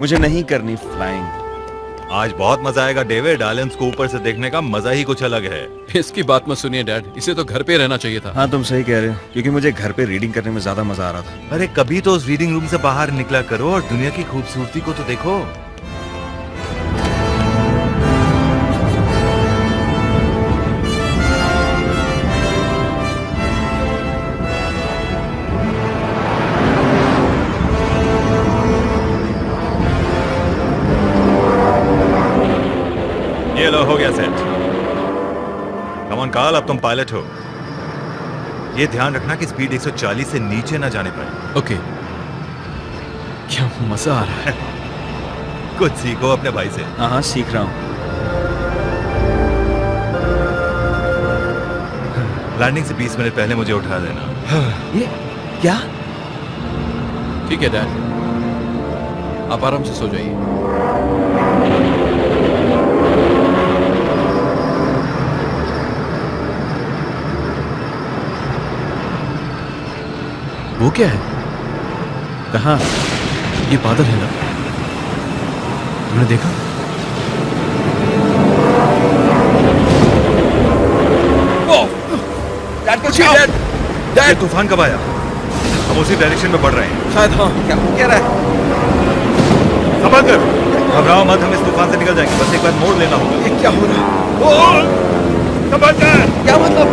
मुझे नहीं करनी फ्लाइंग। आज बहुत मजा आएगा डेविड। आइलैंड्स को ऊपर से देखने का मजा ही कुछ अलग है। इसकी बात मत सुनिए डैड, इसे तो घर पे रहना चाहिए था। हाँ तुम सही कह रहे हो, क्योंकि मुझे घर पे रीडिंग करने में ज्यादा मजा आ रहा था। अरे कभी तो उस रीडिंग रूम से बाहर निकला करो और दुनिया की खूबसूरती को तो देखो। ये लो, हो गया सेट। कम ऑन कार्ल, अब तुम पायलट हो। ये ध्यान रखना कि स्पीड 140 से नीचे ना जाने पाए। ओके। क्या मजा आ रहा है। कुछ सीखो अपने भाई से। हाँ हाँ सीख रहा हूँ। लैंडिंग से 20 मिनट पहले मुझे उठा देना। ये क्या? ठीक है डैड, आप आराम से सो जाइए। वो क्या है? कहाँ? ये बादल है ना, तुमने देखा? ये तूफान कब आया? हम उसी डायरेक्शन में बढ़ रहे हैं। शायद हाँ। क्या हो क्या रहा है? संभल कर, घबराओ मत, हम इस तूफान से निकल जाएंगे। बस एक बार मोड़ लेना होगा। ये क्या हो रहा है? संभल कर। क्या मतलब?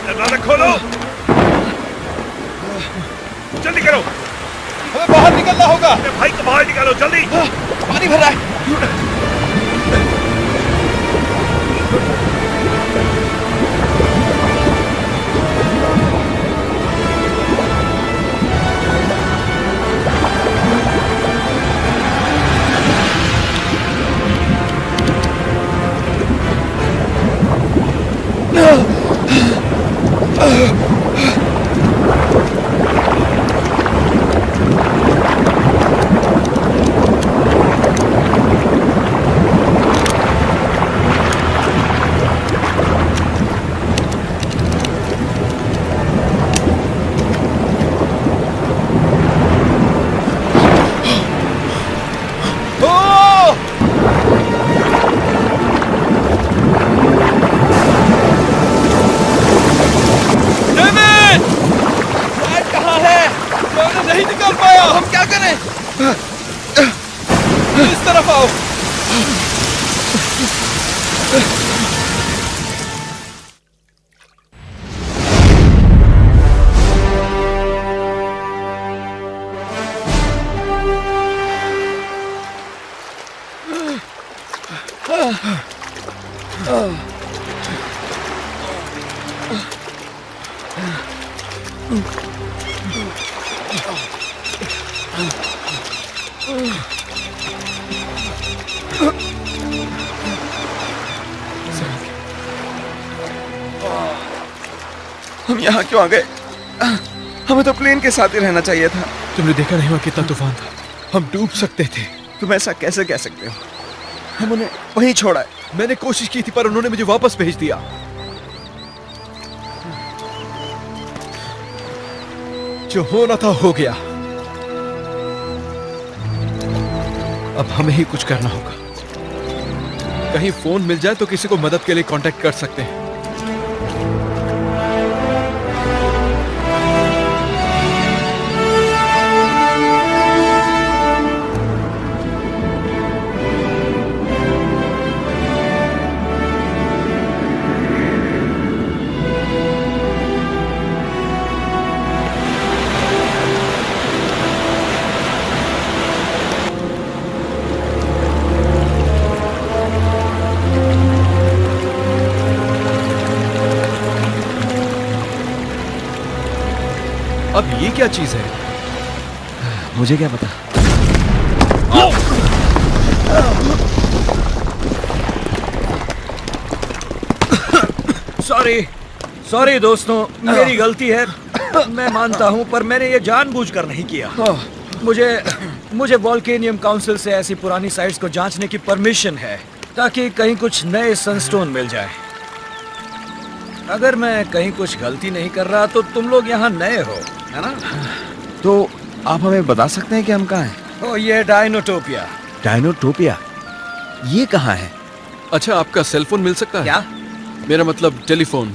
दरवाजा खोलो, जल्दी करो। हमें बाहर निकलना होगा। अपने भाई को बाहर निकालो जल्दी। पानी भर रहा है। नहीं निकल पाया। हम क्या करें? इस तरफ आओ। हम यहाँ क्यों आ गए? हमें तो प्लेन के साथ ही रहना चाहिए था। तुमने देखा नहीं हुआ कितना तूफान था? हम डूब सकते थे। तुम ऐसा कैसे कह सकते हो? हम उन्हें वहीं छोड़ा है। मैंने कोशिश की थी पर उन्होंने मुझे वापस भेज दिया। जो होना था हो गया। अब हमें ही कुछ करना होगा। कहीं फोन मिल जाए तो किसी को मदद के लिए कांटेक्ट कर सकते हैं। अब ये क्या चीज है? मुझे क्या पता। सॉरी दोस्तों, मेरी गलती है, मैं मानता हूं, पर मैंने ये जानबूझकर नहीं किया। मुझे वोल्केनियम काउंसिल से ऐसी पुरानी साइट्स को जांचने की परमिशन है ताकि कहीं कुछ नए सनस्टोन मिल जाए। अगर मैं कहीं कुछ गलती नहीं कर रहा तो तुम लोग यहाँ नए हो, है ना? तो आप हमें बता सकते हैं कि हम कहाँ हैं? ओ, ये डायनोटोपिया। डायनोटोपिया, ये कहाँ है? अच्छा, आपका सेल फोन मिल सकता है? क्या? मेरा मतलब टेलीफोन।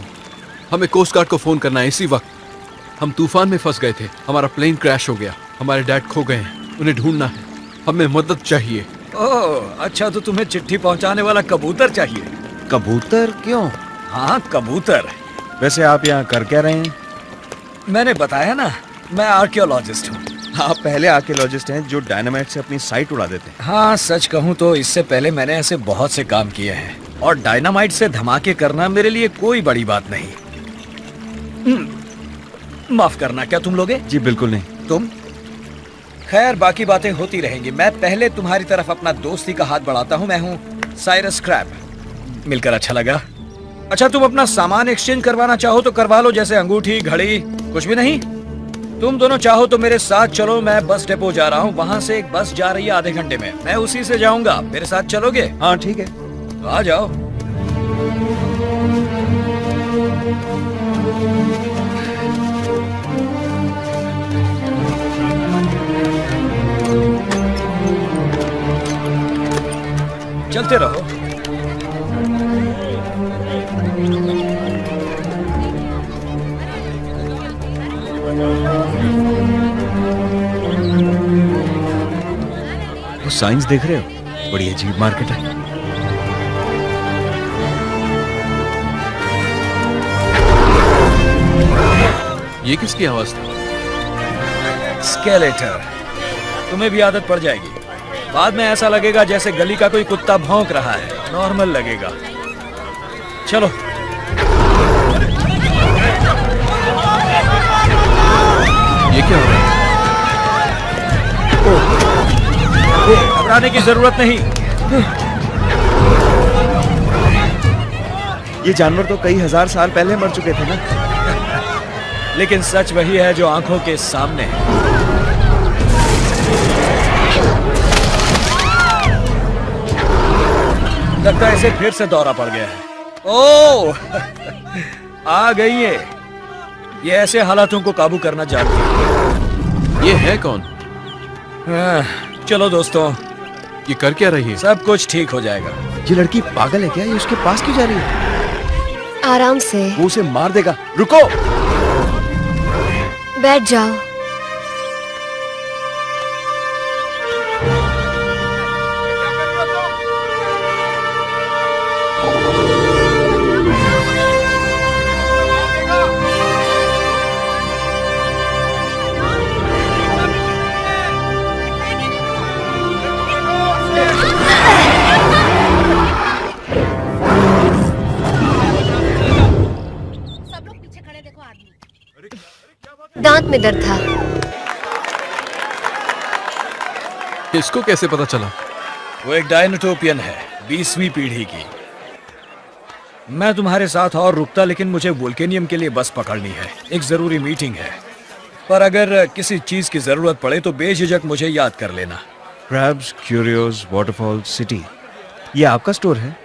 हमें कोस्ट गार्ड को फोन करना है इसी वक्त। हम तूफान में फंस गए थे, हमारा प्लेन क्रैश हो गया, हमारे डैड खो गए हैं, उन्हें ढूंढना है, हमें मदद चाहिए। ओह, अच्छा, तो तुम्हें चिट्ठी पहुंचाने वाला कबूतर चाहिए? कबूतर क्यों? हाँ, कबूतर। वैसे आप यहाँ कर क्या रहे हैं? मैंने बताया ना, मैं आर्कियोलॉजिस्ट हूँ। आप पहले आर्कियोलॉजिस्ट हैं जो डायनामाइट से अपनी साइट उड़ा देते हैं। हाँ, सच कहूँ तो इससे पहले मैंने ऐसे बहुत से काम किए हैं, और डायनामाइट से धमाके करना मेरे लिए कोई बड़ी बात नहीं। माफ करना, क्या तुम लोगे? जी बिल्कुल नहीं। तुम? खैर, बाकी बातें होती रहेंगी। मैं पहले तुम्हारी तरफ अपना दोस्ती का हाथ बढ़ाता हूँ। मैं हूँ साइरस क्रैब। मिलकर अच्छा लगा। अच्छा, तुम अपना सामान एक्सचेंज करवाना चाहो तो करवा लो, जैसे अंगूठी, घड़ी। कुछ भी नहीं? तुम दोनों चाहो तो मेरे साथ चलो, मैं बस डिपो जा रहा हूँ, वहाँ से एक बस जा रही है आधे घंटे में, मैं उसी से जाऊंगा। मेरे साथ चलोगे? हाँ ठीक है। आ जाओ। चलते रहो। वो साइंस देख रहे हो? बड़ी अजीब मार्केट है। ये किसकी आवाज थी? स्केलेटर। तुम्हें भी आदत पड़ जाएगी। बाद में ऐसा लगेगा जैसे गली का कोई कुत्ता भौंक रहा है। नॉर्मल लगेगा। चलो। ये क्या हो रहा है? घबराने की जरूरत नहीं। ये जानवर तो कई हजार साल पहले मर चुके थे ना। लेकिन सच वही है जो आंखों के सामने है। लगता है इसे फिर से दौरा पड़ गया है। ओह, आ गई है। ये ऐसे हालातों को काबू करना जानती है। ये है कौन? चलो दोस्तों, ये कर क्या रही है? सब कुछ ठीक हो जाएगा। ये लड़की पागल है क्या? ये उसके पास क्यों जा रही है? आराम से वो उसे मार देगा। रुको। बैठ जाओ। दांत में दर्द था। इसको कैसे पता चला? वो एक डायनोटोपियन है, 20वीं पीढ़ी की। मैं तुम्हारे साथ और रुकता, लेकिन मुझे वोल्केनियम के लिए बस पकड़नी है। एक जरूरी मीटिंग है। पर अगर किसी चीज की जरूरत पड़े तो बेझिझक मुझे याद कर लेना। क्रैब्स, क्यूरियोस, वाटरफॉल सिटी, ये आपका स्टोर है?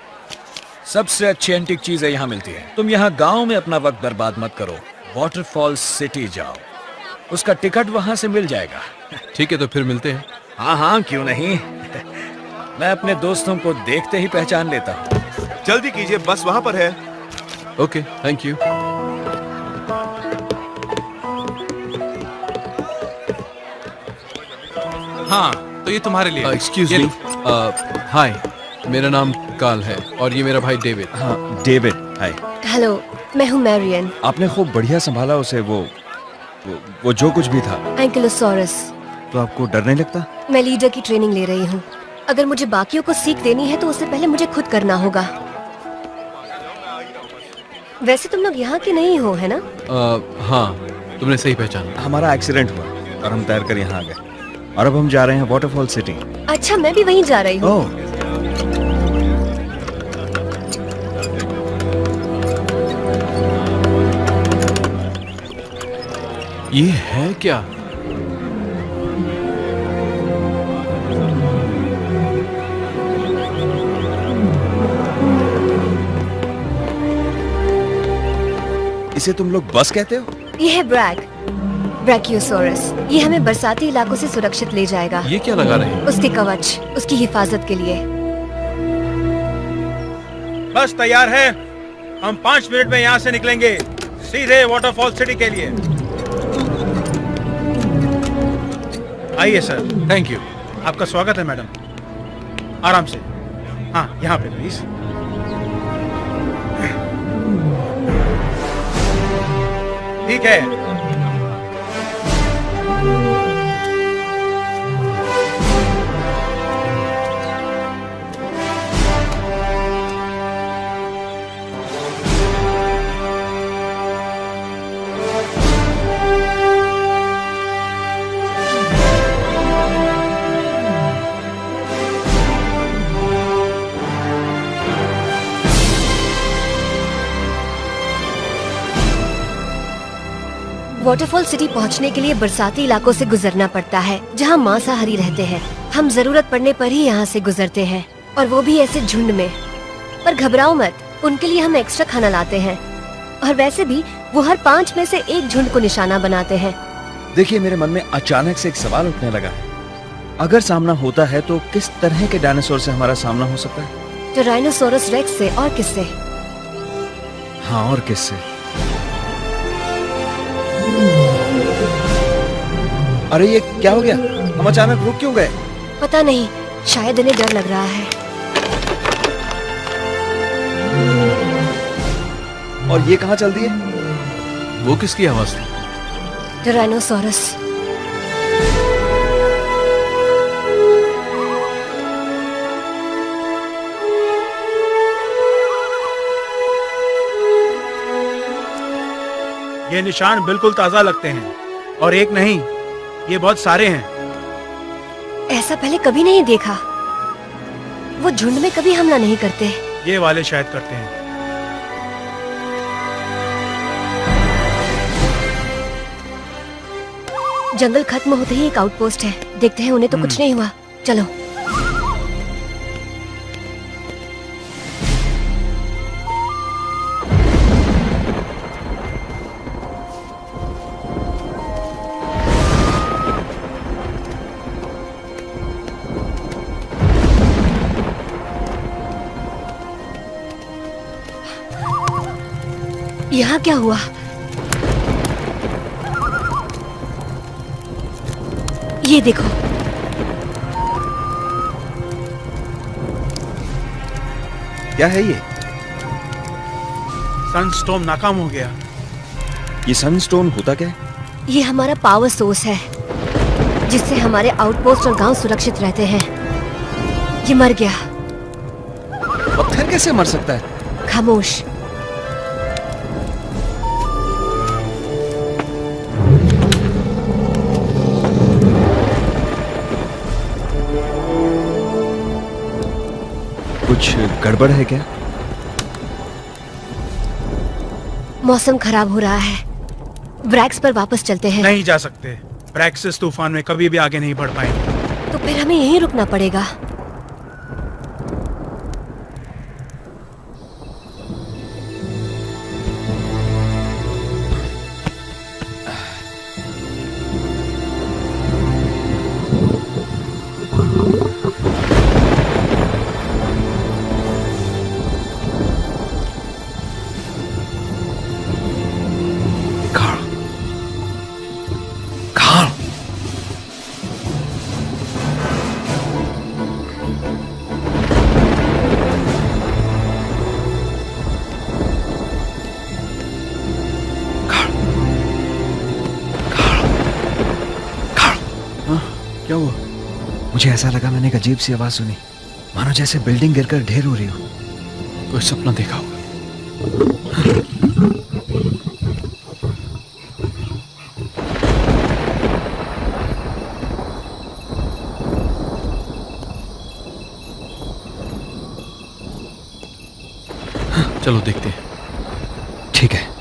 सबसे अच्छी एंटीक चीजें यहाँ मिलती है। तुम यहाँ गांव में अपना वक्त बर्बाद मत करो, वाटरफॉल सिटी जाओ। उसका टिकट वहां से मिल जाएगा। ठीक है, तो फिर मिलते हैं। हाँ हाँ, क्यों नहीं। मैं अपने दोस्तों को देखते ही पहचान लेता हूँ। जल्दी कीजिए, बस वहां पर है। Okay, thank you. हाँ, तो ये तुम्हारे लिए। एक्सक्यूज ये मी। लो। हाय, मेरा नाम काल है और ये मेरा भाई डेविड। हाँ, डेविड। हाय। हेलो, मैं हूँ मैरियन। आपने खूब बढ़िया संभाला उसे। वो जो कुछ भी था। एंकिलोसॉरस। तो आपको डर नहीं लगता? मैं लीडर की ट्रेनिंग ले रही हूँ। अगर मुझे बाकियों को सीख देनी है तो उससे पहले मुझे खुद करना होगा। वैसे तुम लोग यहाँ के नहीं हो, है ना? हाँ, तुमने सही पहचाना। हमारा एक्सीडेंट हुआ और हम तैर कर यहाँ आ गए, और अब हम जा रहे हैं वाटरफॉल सिटी। अच्छा, मैं भी वहीं जा रही हूँ। ओह, ये है क्या? इसे तुम लोग बस कहते हो? ये है ब्रैग। ब्रैकियोसोरस। ये हमें बरसाती इलाकों से सुरक्षित ले जाएगा। ये क्या लगा रहे हैं? उसके कवच, उसकी हिफाजत के लिए। बस तैयार है। हम 5 मिनट में यहाँ से निकलेंगे सीधे वाटरफॉल सिटी के लिए। आइए सर। Thank you. आपका स्वागत है मैडम। आराम से। हाँ, यहाँ पे प्लीज। ठीक है। वाटरफॉल सिटी पहुंचने के लिए बरसाती इलाकों से गुजरना पड़ता है, जहां मांसाहारी रहते हैं। हम जरूरत पड़ने पर ही यहाँ से गुजरते हैं, और वो भी ऐसे झुंड में। पर घबराओ मत, उनके लिए हम एक्स्ट्रा खाना लाते हैं। और वैसे भी वो हर 5 में से एक झुंड को निशाना बनाते हैं। देखिए, मेरे मन में अचानक से एक सवाल उठने लगा है। अगर सामना होता है तो किस तरह के डायनासोर से हमारा सामना हो सकता है? टायरानोसोरस रेक्स से, और किससे? हाँ, और किससे? अरे ये क्या हो गया? हम अचानक रुक क्यों गए? पता नहीं, शायद इन्हें डर लग रहा है। और ये कहाँ चल दिए? वो किसकी आवाज थी? टायरानोसोरस। ये निशान बिल्कुल ताजा लगते हैं, और एक नहीं, ये बहुत सारे हैं। ऐसा पहले कभी नहीं देखा। वो झुंड में कभी हमला नहीं करते। ये वाले शायद करते हैं। जंगल खत्म होते ही एक आउटपोस्ट है, देखते हैं। उन्हें तो कुछ नहीं हुआ। चलो। यहाँ क्या हुआ? ये देखो। क्या है ये? सनस्टॉर्म नाकाम हो गया। ये सनस्टोन होता क्या है? ये हमारा पावर सोर्स है, जिससे हमारे आउटपोस्ट और गांव सुरक्षित रहते हैं। ये मर गया। पत्थर कैसे मर सकता है? खामोश। कुछ गड़बड़ है क्या? मौसम खराब हो रहा है। ब्रैक्स पर वापस चलते हैं। नहीं जा सकते। ब्रैक्सिस तूफान में कभी भी आगे नहीं बढ़ पाएंगे। तो फिर हमें यहीं रुकना पड़ेगा। क्या हुआ? मुझे ऐसा लगा मैंने एक अजीब सी आवाज सुनी, मानो जैसे बिल्डिंग गिरकर ढेर हो रही हो। कोई सपना देखा होगा। चलो देखते हैं। ठीक है।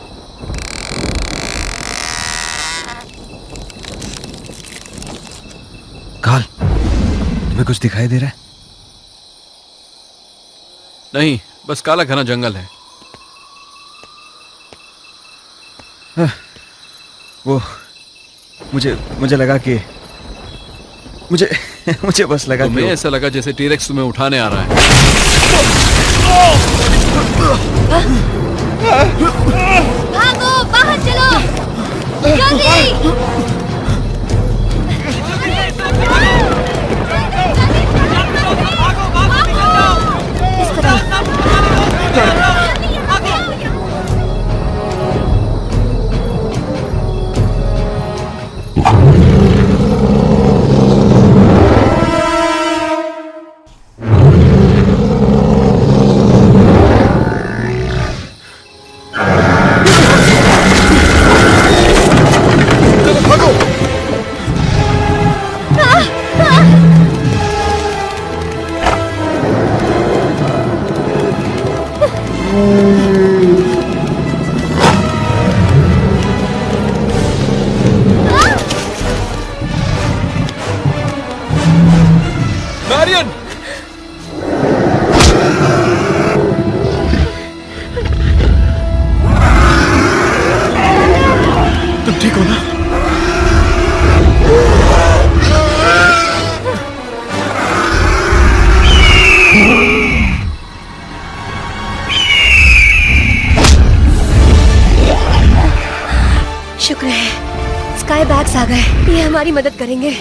काल, तुम्हें कुछ दिखाई दे रहा है? नहीं, बस काला घना जंगल है। मुझे लगा कि मुझे बस लगा तुम्हें कि ऐसा लगा जैसे टीरेक्स तुम्हें उठाने आ रहा है। भागो, बाहर चलो, जल्दी। इस तरह। मैरियन! तुम ठीक हो ना? शुक्र है स्काई बैग्स आ गए, ये हमारी मदद करेंगे।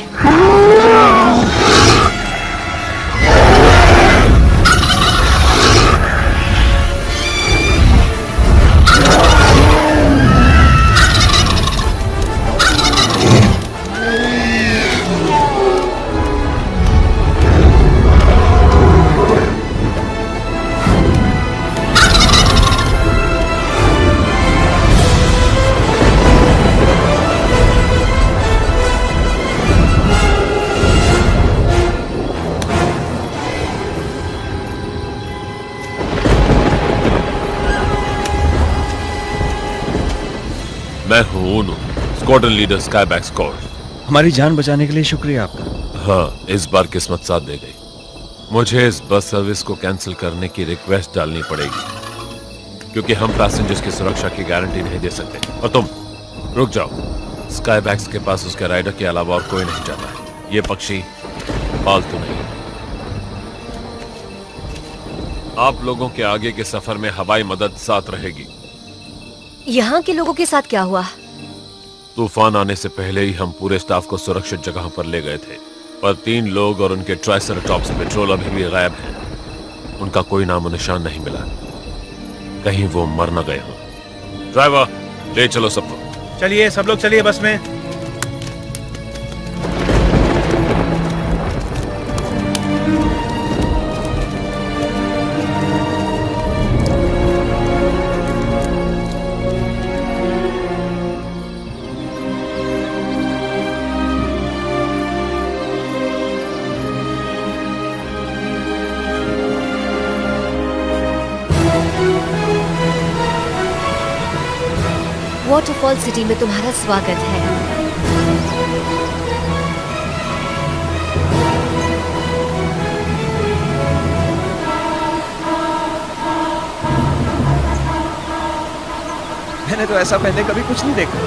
मैं हूं ऊनो, स्क्वाड्रन लीडर स्काईबैक स्क्वाड। हमारी जान बचाने के लिए शुक्रिया आपका। हाँ, इस बार किस्मत साथ दे गई। मुझे इस बस सर्विस को कैंसिल करने की रिक्वेस्ट डालनी पड़ेगी क्योंकि हम पैसेंजर्स की सुरक्षा की गारंटी नहीं दे सकते। और तुम रुक जाओ, स्काईबैक्स के पास उसके राइडर के अलावा और कोई नहीं जाता है। ये पक्षी पालतू नहीं। आप लोगों के आगे के सफर में हवाई मदद साथ रहेगी। यहाँ के लोगों के साथ क्या हुआ? तूफान आने से पहले ही हम पूरे स्टाफ को सुरक्षित जगह पर ले गए थे, पर 3 लोग और उनके ट्राइसराटॉप्स पेट्रोल अभी भी गायब हैं। उनका कोई नामो निशान नहीं मिला। कहीं वो मर न गए हों। ड्राइवर, ले चलो सबको। चलिए सब लोग चलिए बस में। वाटरफॉल सिटी में तुम्हारा स्वागत है। मैंने तो ऐसा पहले कभी कुछ नहीं देखा।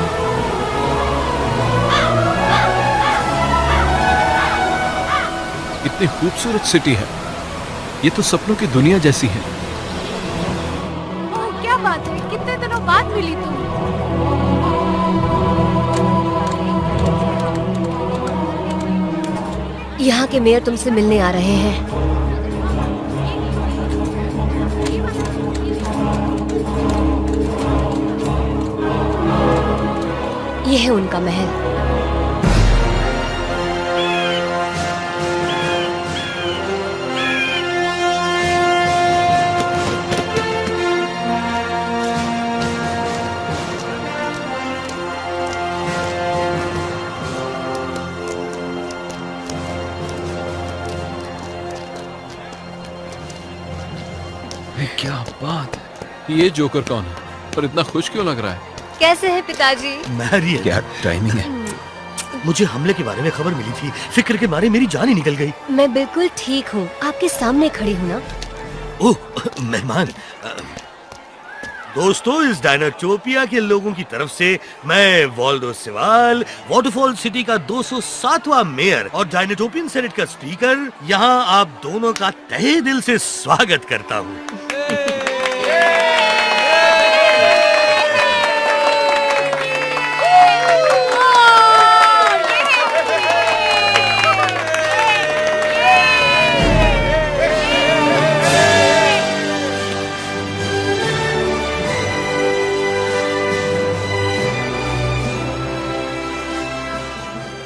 इतनी खूबसूरत सिटी है, ये तो सपनों की दुनिया जैसी है। ओह, क्या बात है, कितने दिनों बाद मिली तुम। यहाँ के मेयर तुमसे मिलने आ रहे हैं। यह है उनका महल। क्या बात है, ये जोकर कौन है और इतना खुश क्यों लग रहा है? कैसे हैं पिताजी? मैरियन, क्या टाइमिंग है। मुझे हमले के बारे में खबर मिली थी, फिक्र के मारे मेरी जान ही निकल गई। मैं बिल्कुल ठीक हूँ, आपके सामने खड़ी हूँ ना। ओह मेहमान, दोस्तों, इस डायनाटोपिया के लोगों की तरफ से मैं वॉल्डो सेवाल, वाटरफॉल सिटी का 207वां मेयर और डायनाटोपियन सेनेट का स्पीकर, यहाँ आप दोनों का तहे दिल से स्वागत करता हूँ।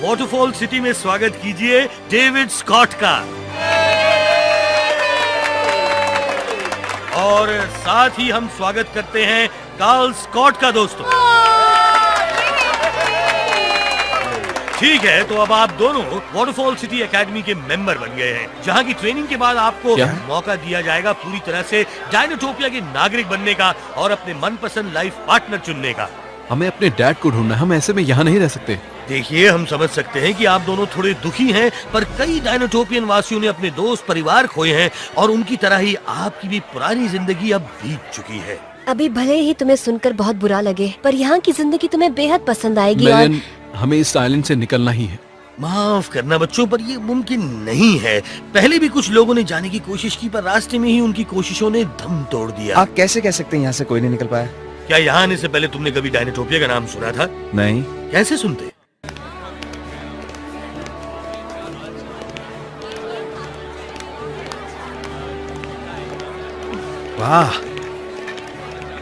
वाटरफॉल सिटी में स्वागत कीजिए डेविड स्कॉट का, और साथ ही हम स्वागत करते हैं कार्ल स्कॉट का। दोस्तों, ठीक है, तो अब आप दोनों वाटरफॉल सिटी एकेडमी के मेंबर बन गए हैं, जहां की ट्रेनिंग के बाद आपको मौका दिया जाएगा पूरी तरह से डायनाटोपिया के नागरिक बनने का और अपने मनपसंद लाइफ पार्टनर चुनने का। हमें अपने डैड को ढूंढना है, हम ऐसे में यहाँ नहीं रह सकते। देखिए, हम समझ सकते हैं कि आप दोनों थोड़े दुखी हैं, पर कई डायनाटोपियन वासियों ने अपने दोस्त परिवार खोए हैं और उनकी तरह ही आपकी भी पुरानी जिंदगी अब बीत चुकी है। अभी भले ही तुम्हें सुनकर बहुत बुरा लगे, पर यहाँ की जिंदगी तुम्हें बेहद पसंद आएगी। और हमें इस आइलैंड से निकलना ही है। माफ करना बच्चों, पर ये मुमकिन नहीं है। पहले भी कुछ लोगों ने जाने की कोशिश की, पर रास्ते में ही उनकी कोशिशों ने दम तोड़ दिया। आप कैसे कह सकते हैं यहाँ से कोई नहीं निकल पाया? क्या यहाँ आने से पहले तुमने कभी डायनाटोपिया का नाम सुना था? नहीं। कैसे सुनते? वाह,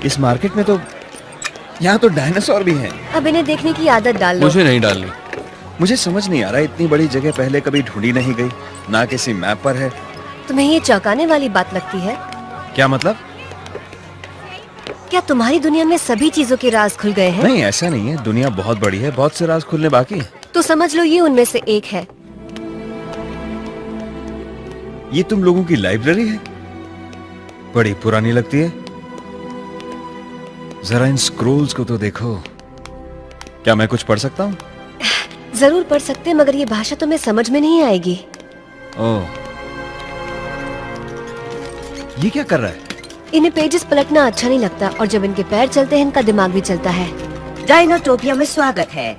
इस मार्केट में तो यहाँ तो डायनासोर भी हैं। अब इन्हें देखने की आदत डाल लो। मुझे नहीं डालनी। मुझे समझ नहीं आ रहा, इतनी बड़ी जगह पहले कभी ढूंढी नहीं गई, ना किसी मैप पर है। तुम्हें ये चौंकाने वाली बात लगती है? क्या मतलब? क्या तुम्हारी दुनिया में सभी चीजों के राज खुल गए हैं? नहीं, ऐसा नहीं है। दुनिया बहुत बड़ी है, बहुत से राज खुलने बाकी हैं। तो समझ लो ये उनमें से एक है। ये तुम लोगों की लाइब्रेरी है? बड़ी पुरानी लगती है। जरा इन स्क्रोल्स को तो देखो। क्या मैं कुछ पढ़ सकता हूँ? जरूर पढ़ सकते, मगर ये भाषा तुम्हें समझ में नहीं आएगी। ओह, ये क्या कर रहा है? इन्हें पेजेस पलटना अच्छा नहीं लगता, और जब इनके पैर चलते हैं इनका दिमाग भी चलता है। डायनाटोपिया में स्वागत है।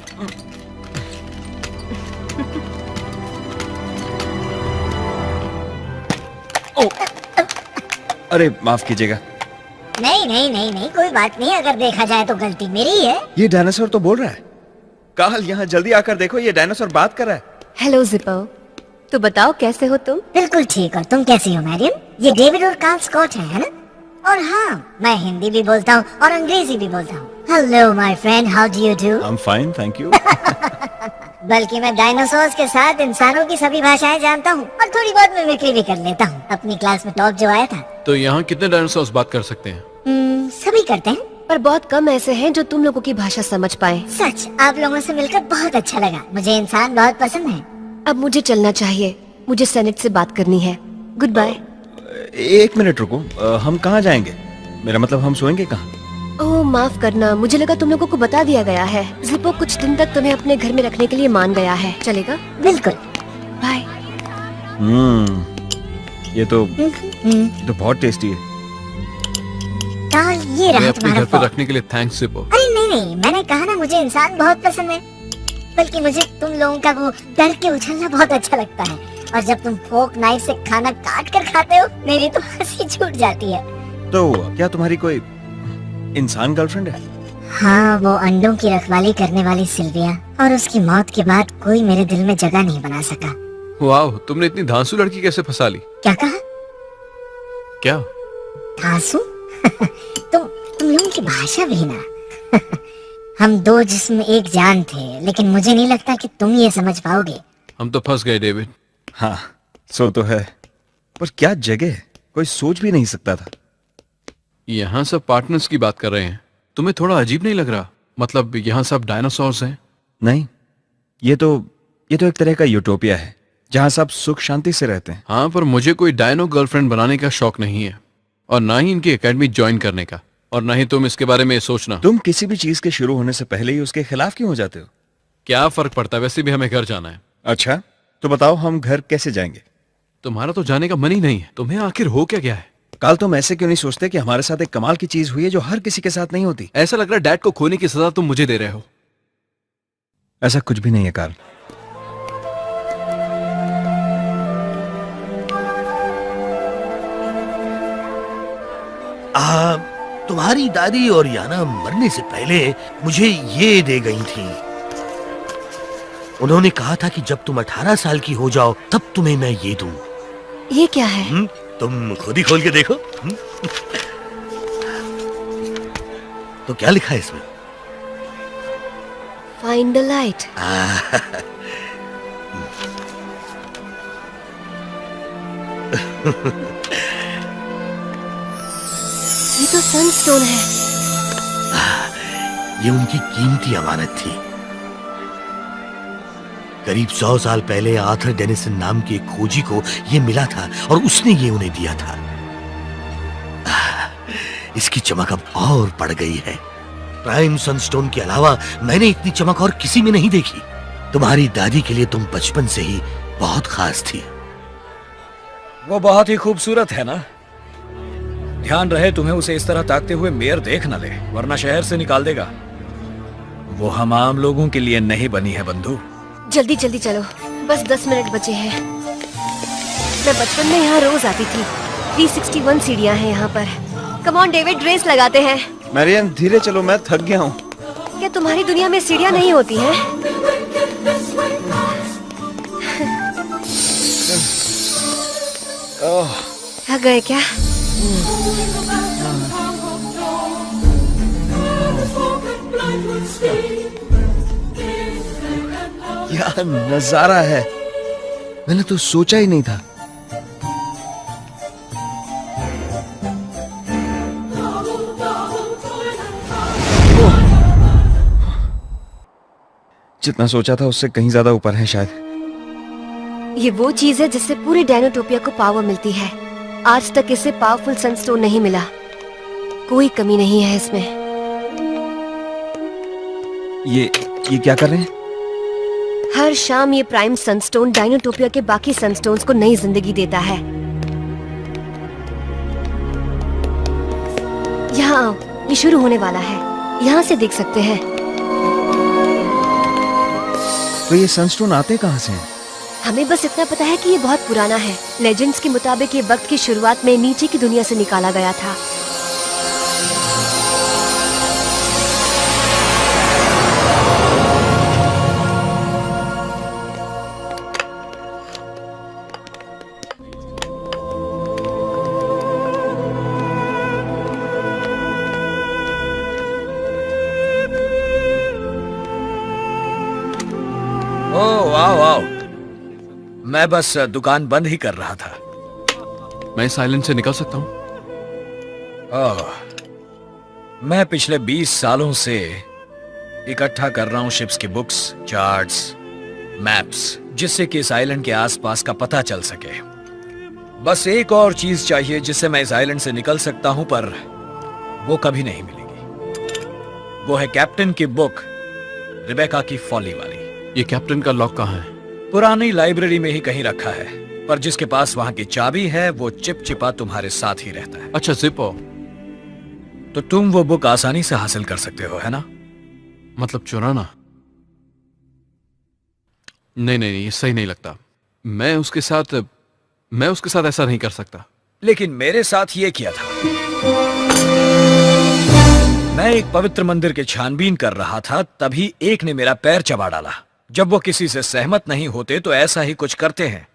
अरे माफ कीजिएगा। नहीं नहीं नहीं नहीं, कोई बात नहीं। अगर देखा जाए तो गलती मेरी है। ये डायनासोर तो बोल रहा है। काल, यहाँ जल्दी आकर देखो, ये डायनासोर बात कर रहा है। हेलो जिपो, तो बताओ कैसे हो तुम? बिल्कुल ठीक, और तुम कैसी हो मैरियम? ये डेविड और कार्ल स्कॉट है ना? और हाँ, मैं हिंदी भी बोलता हूँ और अंग्रेजी भी बोलता हूँ। Hello my friend, how do you do? I am fine, thank you. बल्कि मैं डायनासोर्स के साथ इंसानों की सभी भाषाएं जानता हूँ और थोड़ी बहुत मिमिक्री भी कर लेता हूँ। अपनी क्लास में टॉप जो आया था। तो यहाँ कितने डायनासोर्स बात कर सकते हैं? सभी करते हैं, पर बहुत कम ऐसे हैं जो तुम लोगों की भाषा समझ पाए। सच, आप लोगों से मिलकर बहुत अच्छा लगा। मुझे इंसान बहुत पसंद है। अब मुझे चलना चाहिए, मुझे सेनेट से बात करनी है। Good bye. एक मिनट रुको, हम कहाँ जाएंगे? मेरा मतलब, हम सोएंगे कहाँ? ओह माफ करना, मुझे लगा तुम लोगों को बता दिया गया है। जिपो कुछ दिन तक तुम्हें अपने घर में रखने के लिए मान गया है, चलेगा? बिल्कुल। बाय। ये तो बहुत टेस्टी है। ये रहा अपने घर पे रखने के लिए थैंक्स जिपो। अरे नहीं नहीं, मैंने कहा ना मुझे इंसान बहुत पसंद है। बल्कि मुझे तुम लोगों का वो डर के उछलना बहुत अच्छा लगता है, और जब तुम फोक नाइफ से खाना काट कर खाते हो, मेरी तो हंसी छूट जाती है। तो क्या तुम्हारी कोई इंसान गर्लफ्रेंड है? हाँ, वो अंडों की रखवाली करने वाली सिल्विया, और उसकी मौत के बाद कोई मेरे दिल में जगह नहीं बना सका। वाह, तुमने इतनी धांसू लड़की कैसे फंसा ली? क्या कहा? क्या धांसू? तुम लोगों की भाषा भी ना। हम दो जिस्म एक जान थे, लेकिन मुझे नहीं लगता कि तुम ये समझ पाओगे। हम तो फंस गए डेविड। हाँ, सो तो है, पर क्या जगह, कोई सोच भी नहीं सकता था। यहाँ सब पार्टनर्स की बात कर रहे हैं, तुम्हें थोड़ा अजीब नहीं लग रहा? मतलब यहाँ सब डायनासोर्स हैं। नहीं, ये तो एक तरह का यूटोपिया है, जहाँ सब सुख शांति से रहते हैं। हाँ, पर मुझे कोई डायनो गर्लफ्रेंड बनाने का शौक नहीं है, और ना ही इनकी एकेडमी ज्वाइन करने का, और ना ही तुम इसके बारे में सोचना। तुम किसी भी चीज के शुरू होने से पहले ही उसके खिलाफ क्यों हो जाते हो? क्या फर्क पड़ता है, वैसे भी हमें घर जाना है। अच्छा, तो बताओ हम घर कैसे जाएंगे? तुम्हारा तो जाने का मन ही नहीं है। तुम्हें आखिर हो क्या गया है? काल तुम ऐसे क्यों नहीं सोचते कि हमारे साथ एक कमाल की चीज हुई है जो हर किसी के साथ नहीं होती? ऐसा लग रहा है डैड को खोने की सजा तुम मुझे दे रहे हो। ऐसा कुछ भी नहीं है काल। तुम्हारी दादी और याना मरने से पहले मुझे ये दे गई थी। उन्होंने कहा था कि जब तुम 18 साल की हो जाओ तब तुम्हें मैं ये दूं। ये क्या है? तुम खुद ही खोल के देखो। तो क्या लिखा है इसमें? Find the light. ये तो सनस्टोन है। ये उनकी कीमती अमानत थी। करीब 100 साल पहले आर्थर डेनिसन नाम के एक खोजी को ये मिला था और उसने ये उन्हें दिया था। इसकी चमक अब और बढ़ गई है। प्राइम सनस्टोन के अलावा मैंने इतनी चमक और किसी में नहीं देखी। तुम्हारी दादी के लिए तुम बचपन से ही बहुत खास थी। वो बहुत ही खूबसूरत है ना? ध्यान रहे तुम्हें उसे इस तरह ताकते हुए मेयर देख न ले, वरना शहर से निकाल देगा। वो हम आम लोगों के लिए नहीं बनी है बंधु। जल्दी जल्दी चलो, बस 10 मिनट बचे हैं। मैं बचपन में यहाँ रोज आती थी। 361 सीढ़ियाँ हैं यहाँ पर। कम ऑन डेविड, रेस लगाते हैं। मैरियन धीरे चलो, मैं थक गया हूँ। क्या तुम्हारी दुनिया में सीढ़ियाँ नहीं होती हैं? थक गए क्या? क्या नजारा है, मैंने तो सोचा ही नहीं था। जितना सोचा था उससे कहीं ज्यादा ऊपर है शायद। ये वो चीज है जिससे पूरे डायनोटोपिया को पावर मिलती है। आज तक इसे पावरफुल सनस्टोन नहीं मिला। कोई कमी नहीं है इसमें। ये क्या कर रहे हैं? हर शाम ये प्राइम सनस्टोन डायनोटोपिया के बाकी सनस्टोन्स को नई जिंदगी देता है। यहाँ आओ, ये शुरू होने वाला है। यहाँ से देख सकते हैं। तो ये सनस्टोन आते कहाँ से हैं? हमें बस इतना पता है कि ये बहुत पुराना है। लेजेंड्स के मुताबिक ये वक्त की शुरुआत में नीचे की दुनिया से निकाला गया था। ओह वाह वाह, मैं बस दुकान बंद ही कर रहा था। मैं इस आइलैंड से निकल सकता हूँ? मैं पिछले 20 सालों से इकट्ठा कर रहा हूँ शिप्स की बुक्स, चार्ट्स, मैप्स, जिससे कि इस आइलैंड के आसपास का पता चल सके। बस एक और चीज चाहिए जिससे मैं इस आइलैंड से निकल सकता हूँ, पर वो कभी नहीं मिलेगी। वो है कैप्टन की बुक, रिबेका की फॉली वाली। ये कैप्टन का लॉक कहाँ है? पुरानी लाइब्रेरी में ही कहीं रखा है, पर जिसके पास वहां की चाबी है वो चिपचिपा तुम्हारे साथ ही रहता है। अच्छा जिपो। तो तुम वो बुक आसानी से हासिल कर सकते हो, है ना? मतलब चुराना? नहीं नहीं, ये सही नहीं लगता। मैं उसके साथ ऐसा नहीं कर सकता। लेकिन मेरे साथ ये किया था। मैं एक पवित्र मंदिर के छानबीन कर रहा था, तभी एक ने मेरा पैर चबा डाला। जब वो किसी से सहमत नहीं होते तो ऐसा ही कुछ करते हैं।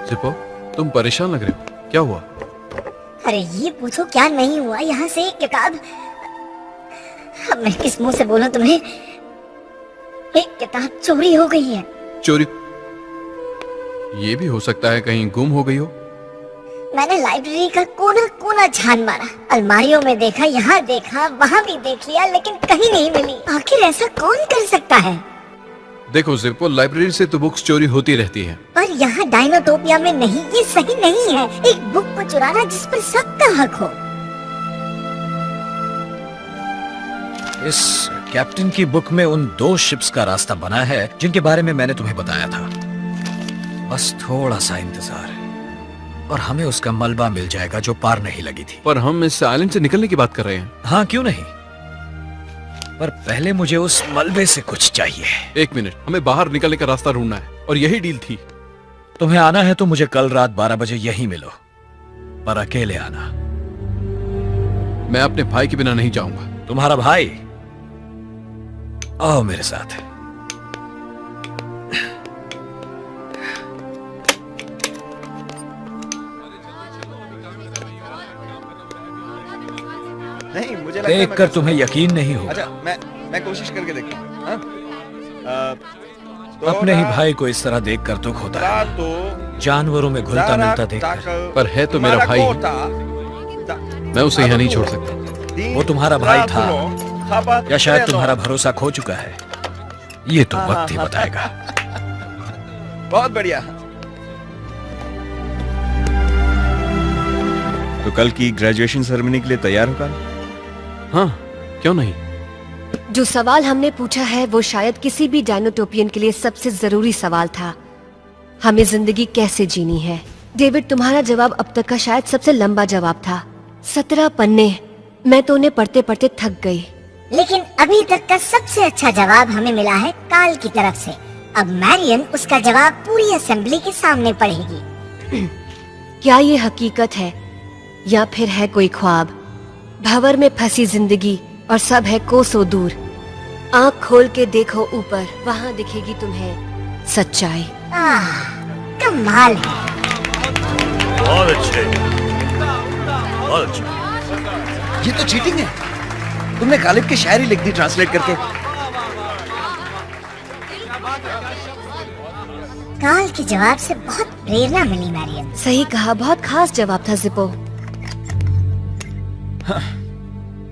जिपो, तुम परेशान लग रहे हो, क्या हुआ? अरे ये पूछो क्या नहीं हुआ। यहाँ से एक किताब, अब मैं किस मुंह से बोलूं तुम्हें, एक किताब चोरी हो गई है। चोरी? ये भी हो सकता है कहीं गुम हो गई हो। मैंने लाइब्रेरी का कोना कोना छान मारा, अलमारियों में देखा, यहाँ देखा, वहाँ भी देख लिया, लेकिन कहीं नहीं मिली। आखिर ऐसा कौन कर सकता है? देखो जिपो, लाइब्रेरी से तो बुक्स चोरी होती रहती हैं। पर यहाँ डायनोटोपिया में नहीं, ये सही नहीं है। एक बुक को चुराना जिस पर सबका हक हो। इस कैप्टन की बुक में उन 2 शिप्स का रास्ता बना है जिनके बारे में मैंने तुम्हें बताया था। बस थोड़ा सा इंतजार और हमें उसका मलबा मिल जाएगा जो पार नहीं लगी थी। पर हम इस आइलैंड से निकलने की बात कर रहे हैं। हाँ, क्यों नहीं, पर पहले मुझे उस मलबे से कुछ चाहिए। 1 मिनट, हमें बाहर निकलने का रास्ता ढूंढना है और यही डील थी। तुम्हें आना है तो मुझे कल रात 12 बजे यहीं मिलो, पर अकेले आना। मैं अपने भाई के बिना नहीं जाऊंगा। तुम्हारा भाई? आओ मेरे साथ। नहीं, मुझे लगता देख कर तुम्हें यकीन नहीं होगा। अच्छा, मैं कोशिश करके देखता हूँ। अपने ही भाई को इस तरह देखकर दुख होता है, जानवरों में घुलता मिलता देखकर। पर है तो मेरा भाई, मैं उसे यहाँ नहीं छोड़ सकता। वो तुम्हारा भाई था या शायद तुम्हारा भरोसा खो चुका है, ये तो वक्त ही बताएगा। बहुत बढ़िया। तो कल की ग्रेजुएशन सेरेमनी के लिए तैयार होगा? हाँ, क्यों नहीं। जो सवाल हमने पूछा है वो शायद किसी भी डायनोटोपियन के लिए सबसे जरूरी सवाल था। हमें जिंदगी कैसे जीनी है। डेविड, तुम्हारा जवाब अब तक का शायद सबसे लंबा जवाब था। 17 पन्ने। मैं तो उन्हें पढ़ते पढ़ते थक गई। लेकिन अभी तक का सबसे अच्छा जवाब हमें मिला है काल की तरफ से। अब मैरियन उसका जवाब पूरी असेंबली के सामने पढ़ेगी। क्या ये हकीकत है या फिर है कोई ख्वाब? भंवर में फंसी जिंदगी और सब है कोसों दूर। आँख खोल के देखो ऊपर, वहाँ दिखेगी तुम्हें सच्चाई। कमाल है। बहुत अच्छे, बहुत अच्छे। ये तो चीटिंग है। तुमने गालिब की शायरी लिख दी ट्रांसलेट करके। काल के जवाब से बहुत प्रेरणा मिली मैरियन। सही कहा, बहुत खास जवाब था जिपो। हाँ।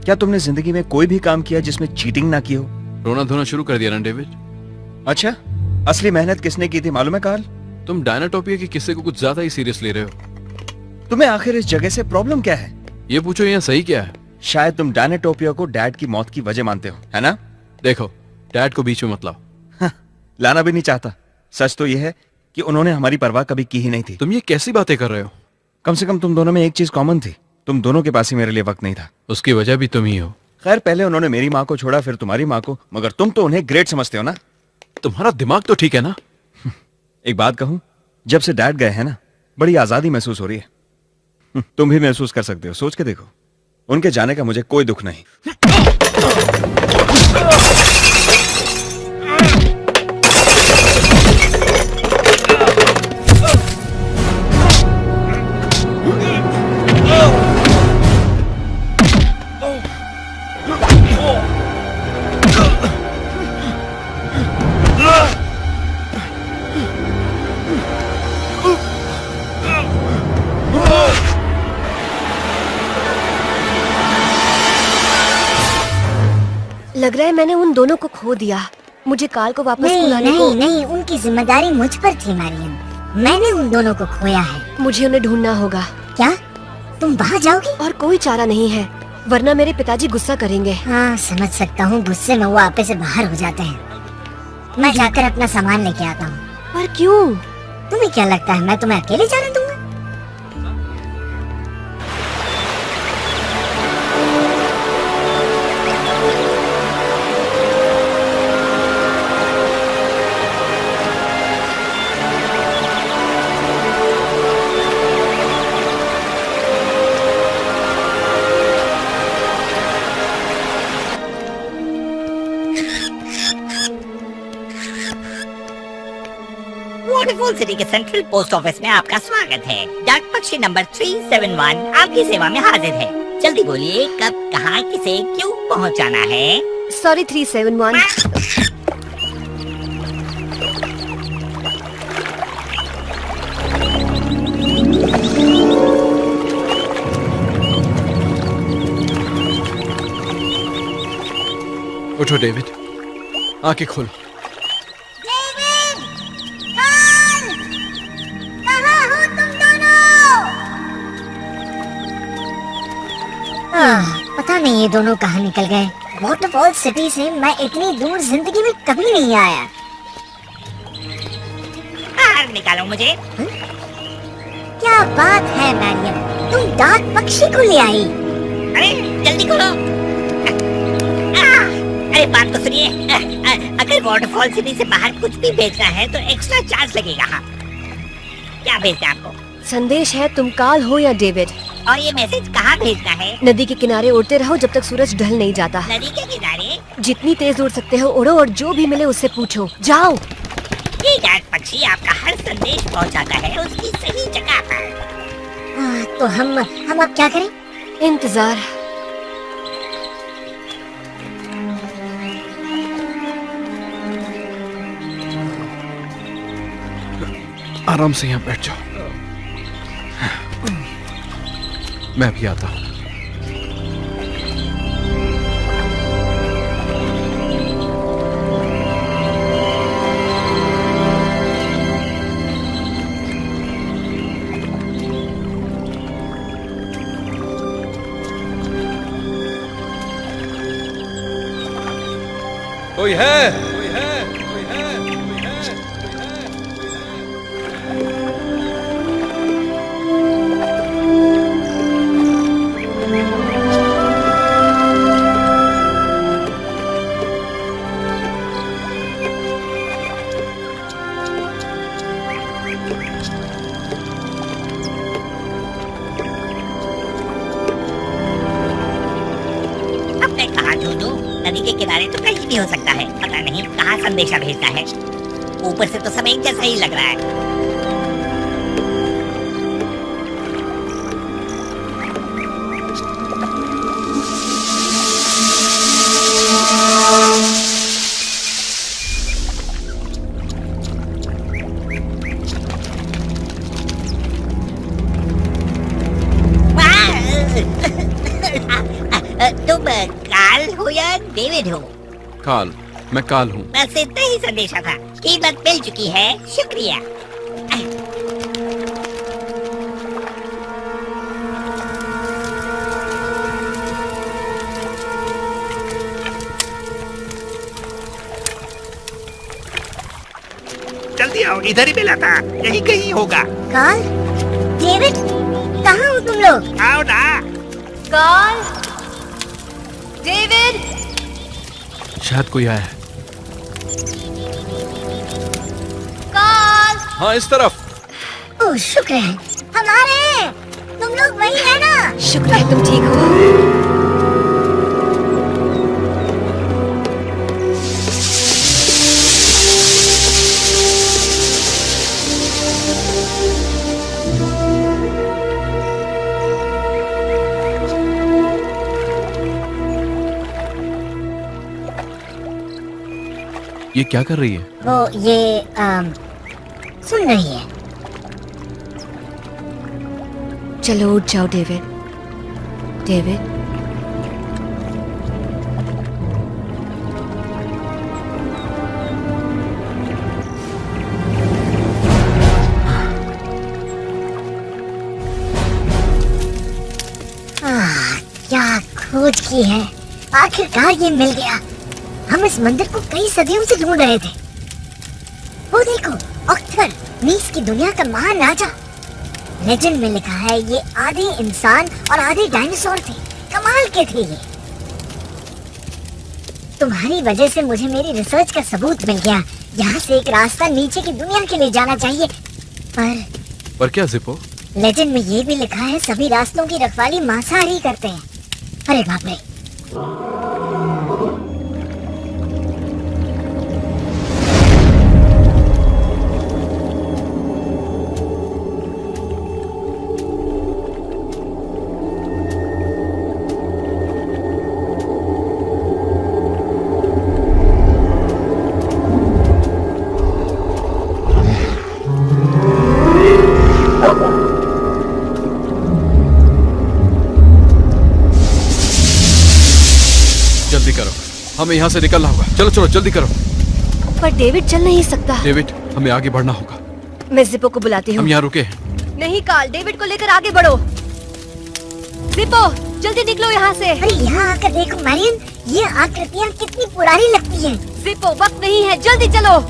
क्या तुमने जिंदगी में कोई भी काम किया जिसमें चीटिंग ना की हो? रोना धोना शुरू कर दिया ना डेविड। अच्छा, असली मेहनत किसने की थी मालूम है कार्ल? तुम डायनाटोपिया के किस्से को कुछ ज्यादा ही सीरियस ले रहे हो। तुम्हें आखिर इस जगह से प्रॉब्लम क्या है? ये पूछो यहाँ सही क्या है। शायद तुम डायनाटोपिया को डैड की मौत की वजह मानते हो, है ना? देखो, डैड को बीच में मत लाओ। हाँ, लाना भी नहीं चाहता। सच तो यह है कि उन्होंने हमारी परवाह कभी की ही नहीं थी। तुम ये कैसी बातें कर रहे हो? कम से कम तुम दोनों में एक चीज कॉमन थी, तुम दोनों के पास ही मेरे लिए वक्त नहीं था। उसकी वजह भी तुम ही हो। खैर, पहले उन्होंने मेरी माँ को छोड़ा, फिर तुम्हारी माँ को, मगर तुम तो उन्हें ग्रेट समझते हो ना? तुम्हारा दिमाग तो ठीक है ना? एक बात कहूं, जब से डैड गए हैं ना, बड़ी आजादी महसूस हो रही है। तुम भी महसूस कर सकते हो, सोच के देखो। उनके जाने का मुझे कोई दुख नहीं। लग रहा है मैंने उन दोनों को खो दिया। मुझे काल को वापस बुलाने को। नहीं, उनकी जिम्मेदारी मुझ पर थी मैरियन। मैंने उन दोनों को खोया है। मुझे उन्हें ढूंढना होगा। क्या तुम वहाँ जाओगी? और कोई चारा नहीं है, वरना मेरे पिताजी गुस्सा करेंगे। हाँ, समझ सकता हूँ। गुस्से में वो आपे से बाहर हो जाते हैं। मैं जाकर अपना सामान लेके आता हूँ। पर क्यों? तुम्हें क्या लगता है मैं तुम्हें अकेले जाने दूंगा? वॉटरफॉल सिटी के सेंट्रल पोस्ट ऑफिस में आपका स्वागत है। डाक पक्षी नंबर 371 आपकी सेवा में हाजिर है। जल्दी बोलिए, कब, कहाँ, किसे, क्यों पहुँचाना है? सॉरी 371। उठो डेविड, आंखें खोलो। पता नहीं ये दोनों कहाँ निकल गए। वाटरफॉल सिटी से मैं इतनी दूर जिंदगी में कभी नहीं आया। बाहर निकालो मुझे। क्या बात है मैरियम, तुम डाक पक्षी को ले आई। अरे जल्दी खोलो। अरे बात तो सुनिए, अगर वाटरफॉल सिटी से बाहर कुछ भी भेजना है तो एक्स्ट्रा चार्ज लगेगा। हाँ, क्या भेजना है आपको? संदेश है, तुम काल हो या डेविड। और ये मैसेज कहाँ भेजना है? नदी के किनारे उड़ते रहो जब तक सूरज ढल नहीं जाता। नदी के किनारे? जितनी तेज उड़ सकते हो उड़ो और जो भी मिले उससे पूछो। जाओ। ये डाक पक्षी आपका हर संदेश पहुंचाता है उसकी सही जगह पर। तो हम अब क्या करें? इंतजार। आराम से यहाँ बैठ जाओ, मैं भी आता हूँ। कोई है? नदी के किनारे तो कहीं भी हो सकता है, पता नहीं कहाँ संदेशा भेजना है। ऊपर से तो सब एक जैसा ही लग रहा है। तुम काल हो या डेविड हो? काल, मैं काल हूँ। बस इतना ही संदेशा था। कीमत मिल चुकी है, शुक्रिया। जल्दी आओ, इधर ही मिला था, यही कहीं होगा। काल, डेविड, कहाँ हो तुम लोग? आओ ना। काल, डेविड। शायद कोई आया है। काल। हाँ, इस तरफ। ओह, शुक्र है हम आ रहे हैं। तुम लोग वही है ना? शुक्र है तुम ठीक हो। ये क्या कर रही है? वो ये सुन रही है। चलो उठ जाओ डेविड। डेविड, क्या खोज की है, आखिरकार ये मिल गया। हम इस मंदिर को कई सदियों से ढूंढ रहे थे। वो देखो, ऑक्थर, नीस की दुनिया का महान राजा। लेजेंड में लिखा है ये आधे इंसान और आधे डायनासोर थे। कमाल के थे ये। तुम्हारी वजह से मुझे मेरी रिसर्च का सबूत मिल गया। यहाँ से एक रास्ता नीचे की दुनिया के लिए जाना चाहिए। पर क्या जिपो? लेजेंड में ये भी लिखा है सभी रास्तों की रखवाली मांसाहारी करते हैं। अरे बाप रे। जल्दी करो, हमें यहाँ से निकलना होगा। चलो चलो जल्दी करो। पर डेविड चल नहीं सकता। डेविड, हमें आगे बढ़ना होगा। मैं जिपो को बुलाती हूँ। हम यहाँ रुके हैं। नहीं काल, डेविड को लेकर आगे बढ़ो। जिपो, जल्दी निकलो यहाँ से। अरे यहाँ आकर देखो मैरियन, ये आकृतियाँ कितनी पुरानी लगती हैं। जिप्पो, वक्त नहीं है, जल्दी चलो।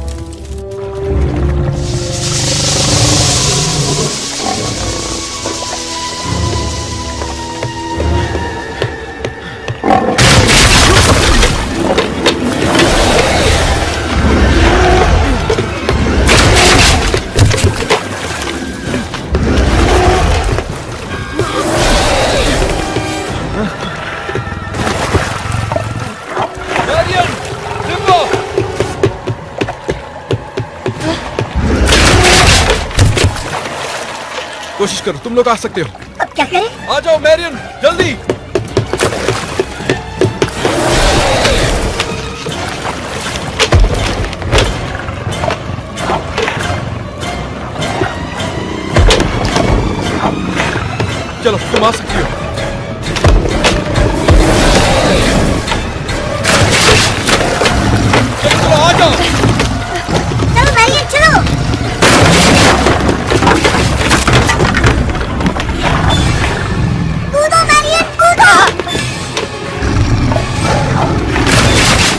कोशिश करो, तुम लोग आ सकते हो। अब क्या करें? आ जाओ मैरियन, जल्दी। चलो, तुम आ सकती हो। चलो आ जाओ। चलो मैरियन, चलो। कूदो मैरियन, कूदो।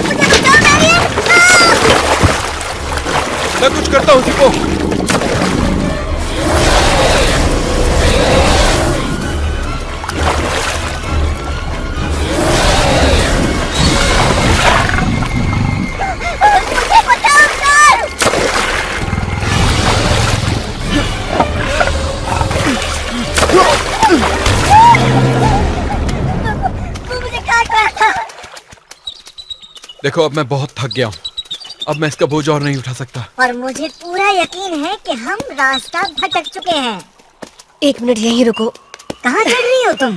मुझे बचाओ मैरियन। मैं कुछ करता हूँ जिप्पो। देखो, अब मैं बहुत थक गया हूँ। अब मैं इसका बोझ और नहीं उठा सकता। और मुझे पूरा यकीन है कि हम रास्ता भटक चुके हैं। 1 मिनट यहीं रुको। कहाँ चढ़ रही हो तुम?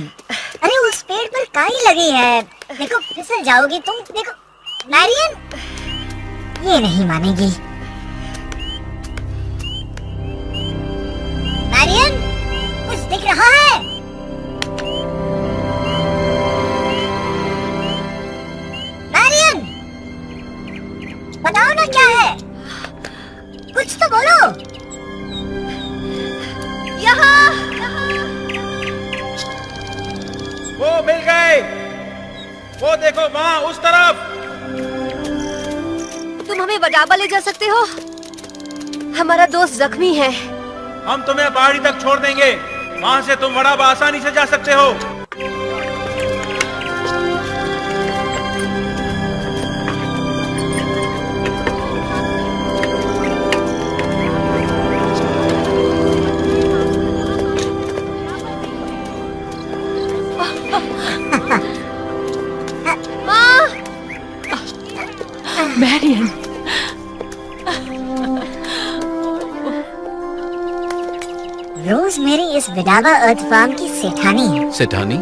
अरे उस पेड़ पर काई लगी है, देखो फिसल जाओगी तुम। देखो मैरियन, ये नहीं मानेगी। मैरियन, कुछ दिख रहा है? मैरियन, बताओ ना क्या है, कुछ तो बोलो। यहाँ। वो मिल गए, वो देखो वहाँ उस तरफ। तुम हमें वडाबा ले जा सकते हो? हमारा दोस्त जख्मी है। हम तुम्हें पहाड़ी तक छोड़ देंगे, वहाँ से तुम वड़ाबा आसानी से जा सकते हो। मैरियन, रोज मेरी इस विडाबा अर्थ फार्म की सेठानी है। सेठानी?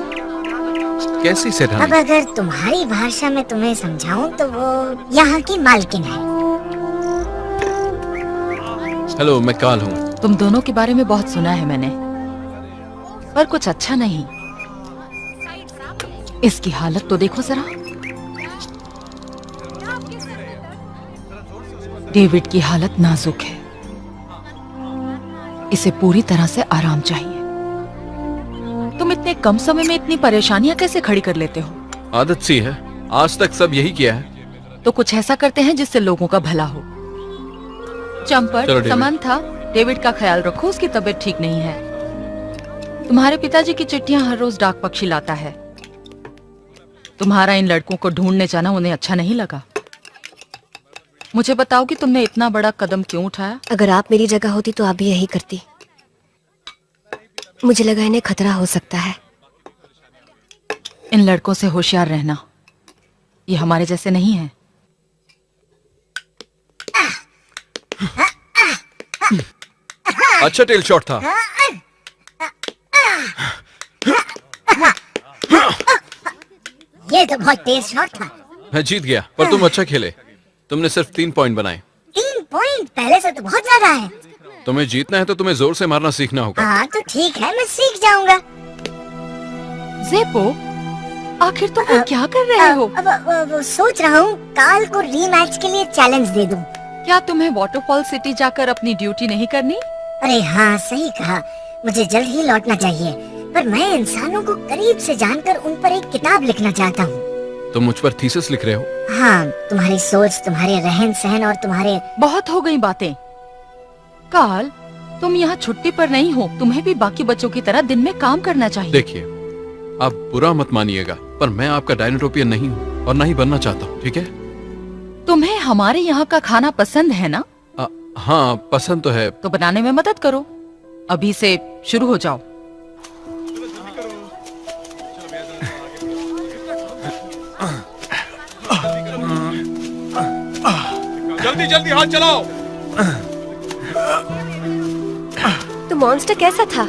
कैसी सेठानी? अब अगर तुम्हारी भाषा में तुम्हें समझाऊं तो वो यहाँ की मालकिन है। हेलो, मैं काल हूँ। तुम दोनों के बारे में बहुत सुना है मैंने, पर कुछ अच्छा नहीं। इसकी हालत तो देखो जरा। डेविड की हालत नाजुक है, इसे पूरी तरह से आराम चाहिए। तुम इतने कम समय में इतनी परेशानियां कैसे खड़ी कर लेते हो? आदत सी है, आज तक सब यही किया है। तो कुछ ऐसा करते हैं जिससे लोगों का भला हो। चंपर, समंथा, डेविड का ख्याल रखो, उसकी तबीयत ठीक नहीं है। तुम्हारे पिताजी की चिट्ठियां हर रोज डाक पक्षी लाता है। तुम्हारा इन लड़कों को ढूंढने जाना उन्हें अच्छा नहीं लगा। मुझे बताओ कि तुमने इतना बड़ा कदम क्यों उठाया? अगर आप मेरी जगह होती तो आप भी यही करती। मुझे लगा इन्हें खतरा हो सकता है। इन लड़कों से होशियार रहना, ये हमारे जैसे नहीं हैं। अच्छा टेल शॉट था। ये तो बहुत तेज शॉट था। मैं जीत गया, पर तुम अच्छा खेले। तुमने सिर्फ 3 पॉइंट बनाए। 3 पॉइंट पहले से तो बहुत ज्यादा है। तुम्हें जीतना है तो तुम्हें जोर से मारना सीखना होगा। हाँ तो ठीक है, मैं सीख जाऊंगा। ज़ेपो, आखिर तुम क्या कर रहे हो? अब सोच रहा हूँ काल को रीमैच के लिए चैलेंज दे दूं। क्या तुम्हें वाटरफॉल सिटी जाकर अपनी ड्यूटी नहीं करनी? अरे हाँ, सही कहा। मुझे जल्द ही लौटना चाहिए, पर मैं इंसानों को करीब से जानकर उन पर एक किताब लिखना चाहता हूँ। तुम मुझ पर थीसिस लिख रहे हो? हाँ, तुम्हारी सोच, तुम्हारे रहन सहन और तुम्हारे... बहुत हो गई बातें। कार्ल, तुम यहाँ छुट्टी पर नहीं हो, तुम्हें भी बाकी बच्चों की तरह दिन में काम करना चाहिए। देखिए, आप बुरा मत मानिएगा, पर मैं आपका डायनोटोपियन नहीं हूँ और नहीं बनना चाहता हूँ, ठीक है? तुम्हें हमारे यहाँ का खाना पसंद है ना? हाँ, पसंद तो है। तो बनाने में मदद करो। अभी से शुरू हो जाओ। जल्दी जल्दी हाथ चलाओ। तो मॉन्स्टर कैसा था?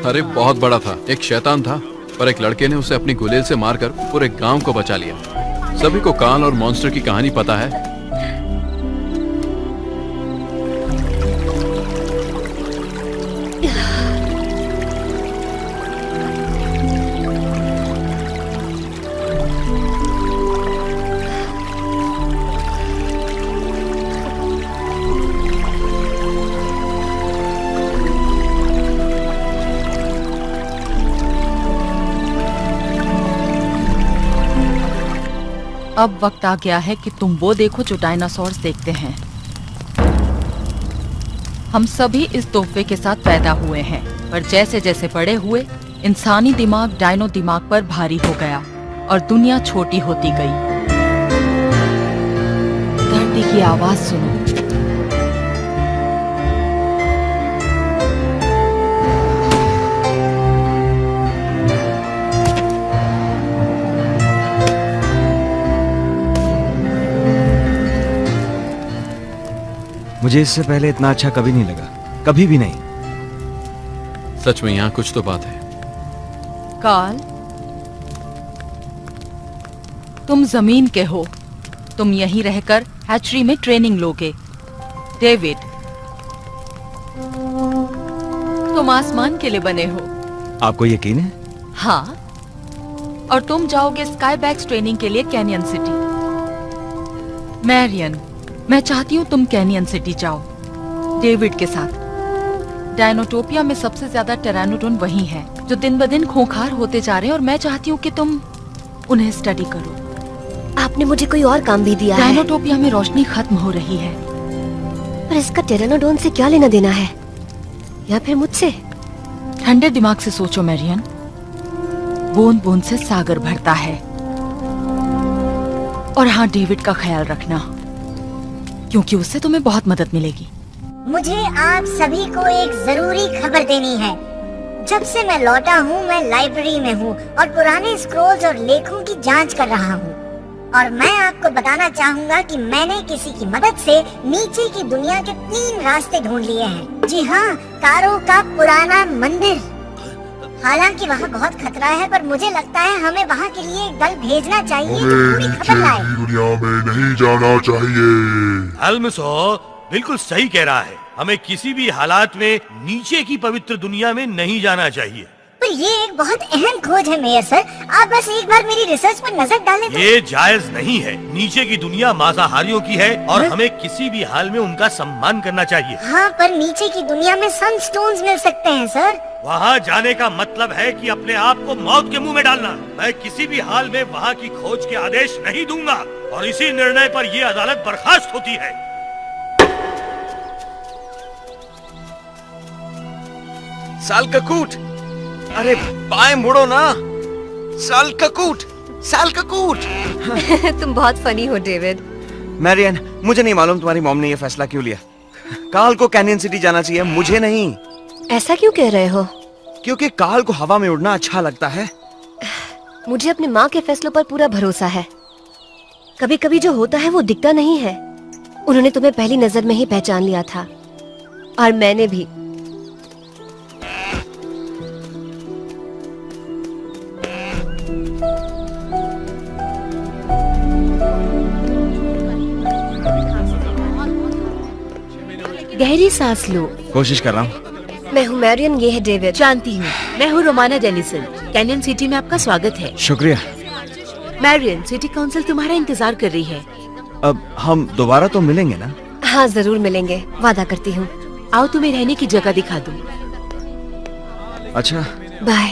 अरे बहुत बड़ा था, एक शैतान था, पर एक लड़के ने उसे अपनी गुलेल से मारकर पूरे गांव को बचा लिया। सभी को कार्ल और मॉन्स्टर की कहानी पता है। अब वक्त आ गया है कि तुम वो देखो जो डायनासोर्स देखते हैं। हम सभी इस तोहफे के साथ पैदा हुए हैं, पर जैसे जैसे बड़े हुए, इंसानी दिमाग डायनो दिमाग पर भारी हो गया और दुनिया छोटी होती गई। धरती की आवाज सुनो। मुझे इससे पहले इतना अच्छा कभी नहीं लगा, कभी भी नहीं। सच में यहाँ कुछ तो बात है। कार्ल, तुम जमीन के हो, तुम यहीं रहकर हैचरी में ट्रेनिंग लोगे। डेविड, तुम आसमान के लिए बने हो। आपको यकीन है? हाँ, और तुम जाओगे स्काईबैक्स ट्रेनिंग के लिए कैनियन सिटी। मैरियन, मैं चाहती हूँ तुम कैनियन सिटी जाओ डेविड के साथ। डायनोटोपिया में सबसे ज्यादा टेरानोडोन वही है जो दिन ब दिन खूंखार होते जा रहे हैं, और मैं चाहती हूँ कि तुम उन्हें स्टडी करो। आपने मुझे कोई और काम भी दिया है। डायनोटोपिया में रोशनी खत्म हो रही है। पर इसका टेरानोडोन से क्या लेना देना है, या फिर मुझसे? ठंडे दिमाग से सोचो मैरियन, बूंद बूंद से सागर भरता है। और हाँ, डेविड का ख्याल रखना, क्योंकि उससे तुम्हें बहुत मदद मिलेगी। मुझे आप सभी को एक जरूरी खबर देनी है। जब से मैं लौटा हूँ, मैं लाइब्रेरी में हूँ और पुराने स्क्रोल्स और लेखों की जांच कर रहा हूँ। और मैं आपको बताना चाहूँगा कि मैंने किसी की मदद से नीचे की दुनिया के 3 रास्ते ढूंढ लिए हैं। जी हाँ, कारो का पुराना मंदिर। हालांकि वहाँ बहुत खतरा है, पर मुझे लगता है हमें वहाँ के लिए एक दल भेजना चाहिए जो पूरी खबर लाए। दुनिया में नहीं जाना चाहिए। अल्मसो बिल्कुल सही कह रहा है। हमें किसी भी हालात में नीचे की पवित्र दुनिया में नहीं जाना चाहिए। पर ये एक बहुत अहम खोज है मेयर सर, आप बस एक बार मेरी रिसर्च पर नजर डालें तो। ये जायज नहीं है। नीचे की दुनिया मांसाहारियों की है और हमें किसी भी हाल में उनका सम्मान करना चाहिए। हाँ, पर नीचे की दुनिया में सनस्टोन्स मिल सकते हैं सर। वहाँ जाने का मतलब है कि अपने आप को मौत के मुंह में डालना। मैं किसी भी हाल में वहाँ की खोज के आदेश नहीं दूंगा और इसी निर्णय पर ये अदालत बर्खास्त होती है। साल ककूट, अरे बाएं मुड़ो ना। साल ककूट, साल ककूट। तुम बहुत फनी हो डेविड। मैरियन, मुझे नहीं मालूम तुम्हारी मॉम ने ये फैसला क्यों लिया। कार्ल को कैनियन सिटी जाना चाहिए, मुझे नहीं। ऐसा क्यों कह रहे हो? क्योंकि कार्ल को हवा में उड़ना अच्छा लगता है। मुझे अपनी माँ के फैसलों पर पूरा भरोसा है। कभी कभी जो होता है वो दिखता नहीं है। उन्होंने तुम्हें पहली नजर में ही पहचान लिया था, और मैंने भी। गहरी सांस लो। कोशिश कर रहा हूँ। मैं हूँ मैरियन, ये है डेविड। जानती हूँ, मैं हूँ रोमाना डेनिसन। कैनियन सिटी में आपका स्वागत है। शुक्रिया। मैरियन, सिटी काउंसिल तुम्हारा इंतजार कर रही है। अब हम दोबारा तो मिलेंगे ना? हाँ, जरूर मिलेंगे, वादा करती हूँ। आओ तुम्हें रहने की जगह दिखा दूँ। अच्छा, बाय।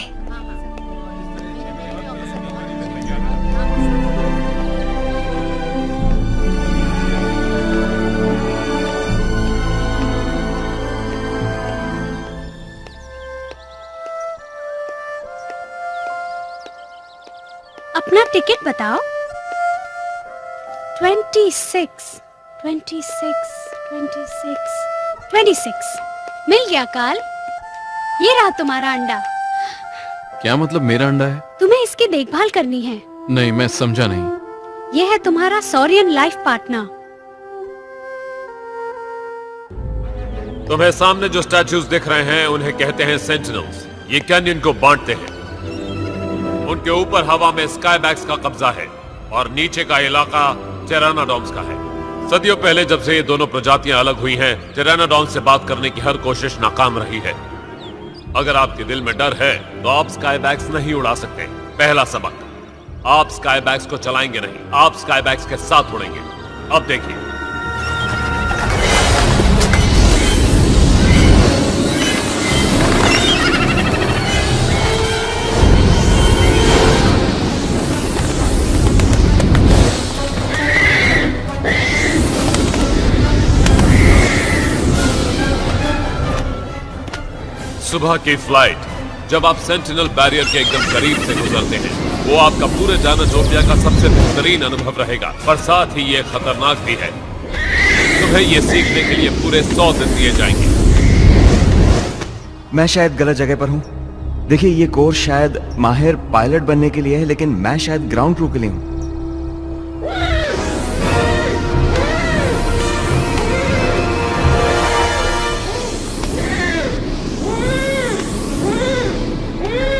टिकट बताओ। 26 मिल गया काल। ये रहा तुम्हारा अंडा। क्या मतलब मेरा अंडा है? तुम्हें इसकी देखभाल करनी है। नहीं, मैं समझा नहीं। ये है तुम्हारा सॉरियन लाइफ पार्टनर। तुम्हें सामने जो स्टैच्यूज दिख रहे हैं उन्हें कहते हैं सेंटिनल्स। ये कैनियन को बांटते हैं। उनके ऊपर हवा में स्काईबैक्स का कब्जा है और नीचे का इलाका टेरानाडॉन्स का है। सदियों पहले जब से ये दोनों प्रजातियां अलग हुई हैं, टेरानाडॉन्स से बात करने की हर कोशिश नाकाम रही है। अगर आपके दिल में डर है तो आप स्काईबैक्स नहीं उड़ा सकते। पहला सबक, आप स्काईबैक्स को चलाएंगे नहीं, आप स्काईबैक्स के साथ उड़ेंगे। अब देखिए, सुबह की फ्लाइट जब आप सेंटिनल बैरियर के एकदम करीब से गुजरते हैं, वो आपका पूरे डायनोटोपिया का सबसे बेहतरीन अनुभव रहेगा, पर साथ ही ये खतरनाक भी है। तुम्हें ये सीखने के लिए पूरे 100 दिन दिए जाएंगे। मैं शायद गलत जगह पर हूँ। देखिए, ये कोर्स शायद माहिर पायलट बनने के लिए है, लेकिन मैं शायद ग्राउंड क्रू के लिए हूँ।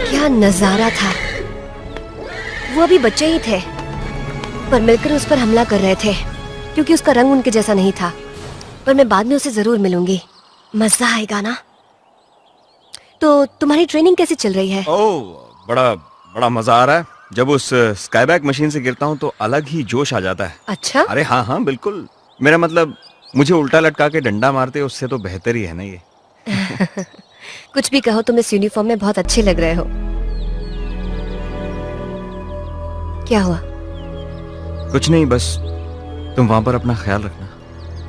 क्या नजारा था। वो अभी बच्चे ही थे, पर मिलकर उस पर हमला कर रहे थे क्योंकि उसका रंग उनके जैसा नहीं था। पर मैं बाद में उसे जरूर मिलूंगी। मजा आएगा ना। तो तुम्हारी ट्रेनिंग कैसी चल रही है? ओह, बड़ा मजा आ रहा है। जब उस स्काईबैक मशीन से गिरता हूँ तो अलग ही जोश आ जाता है। अच्छा? अरे हाँ, बिल्कुल। मेरा मतलब, मुझे उल्टा लटका के डंडा मारते उससे तो बेहतर ही है ना ये। कुछ भी कहो, तुम इस यूनिफॉर्म में बहुत अच्छे लग रहे हो। क्या हुआ? कुछ नहीं, बस तुम वहां पर अपना ख्याल रखना,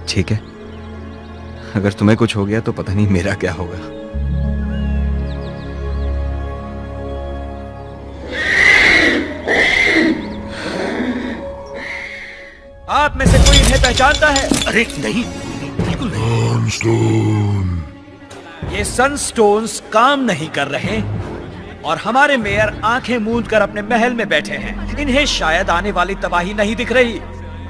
ठीक है? अगर तुम्हें कुछ हो गया तो पता नहीं मेरा क्या होगा। आप में से कोई इन्हें पहचानता है? अरे नहीं, बिल्कुल नहीं। ये सनस्टोन्स काम नहीं कर रहे और हमारे मेयर आंखें मूंद कर अपने महल में बैठे हैं। इन्हें शायद आने वाली तबाही नहीं दिख रही।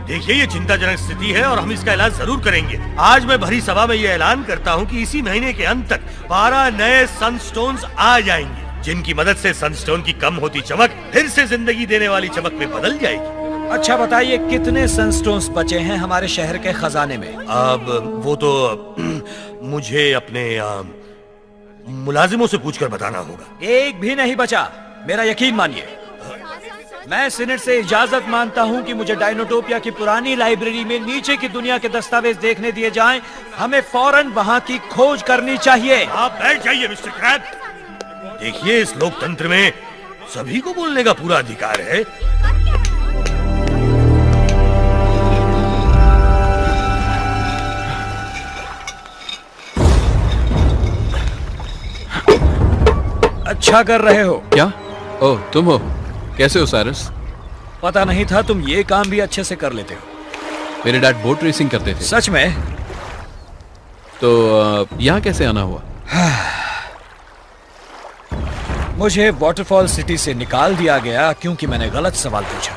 देखिए, ये चिंताजनक स्थिति है और हम इसका इलाज जरूर करेंगे। आज मैं भरी सभा में ये ऐलान करता हूँ कि इसी महीने के अंत तक 12 नए सनस्टोन्स आ जाएंगे, जिनकी मदद से सनस्टोन की कम होती चमक फिर से जिंदगी देने वाली चमक में बदल जाएगी। अच्छा बताइए, कितने सनस्टोन्स बचे हैं हमारे शहर के खजाने में? अब वो तो मुझे अपने मुलाजिमों से पूछकर बताना होगा। एक भी नहीं बचा, मेरा यकीन मानिए। मैं सीनेट से इजाजत मांगता हूं कि मुझे डायनोटोपिया की पुरानी लाइब्रेरी में नीचे की दुनिया के दस्तावेज देखने दिए जाएं। हमें फौरन वहां की खोज करनी चाहिए। आप बैठ जाइए मिस्टर क्रैब। देखिए, इस लोकतंत्र में सभी को बोलने का पूरा अधिकार है। अच्छा कर रहे हो। क्या? ओह, तुम हो? कैसे हो साइरस? पता नहीं था तुम ये काम भी अच्छे से कर लेते हो। मेरे डैड बोट रेसिंग करते थे। सच में? तो यहाँ कैसे आना हुआ? मुझे वाटरफॉल सिटी से निकाल दिया गया क्योंकि मैंने गलत सवाल पूछा।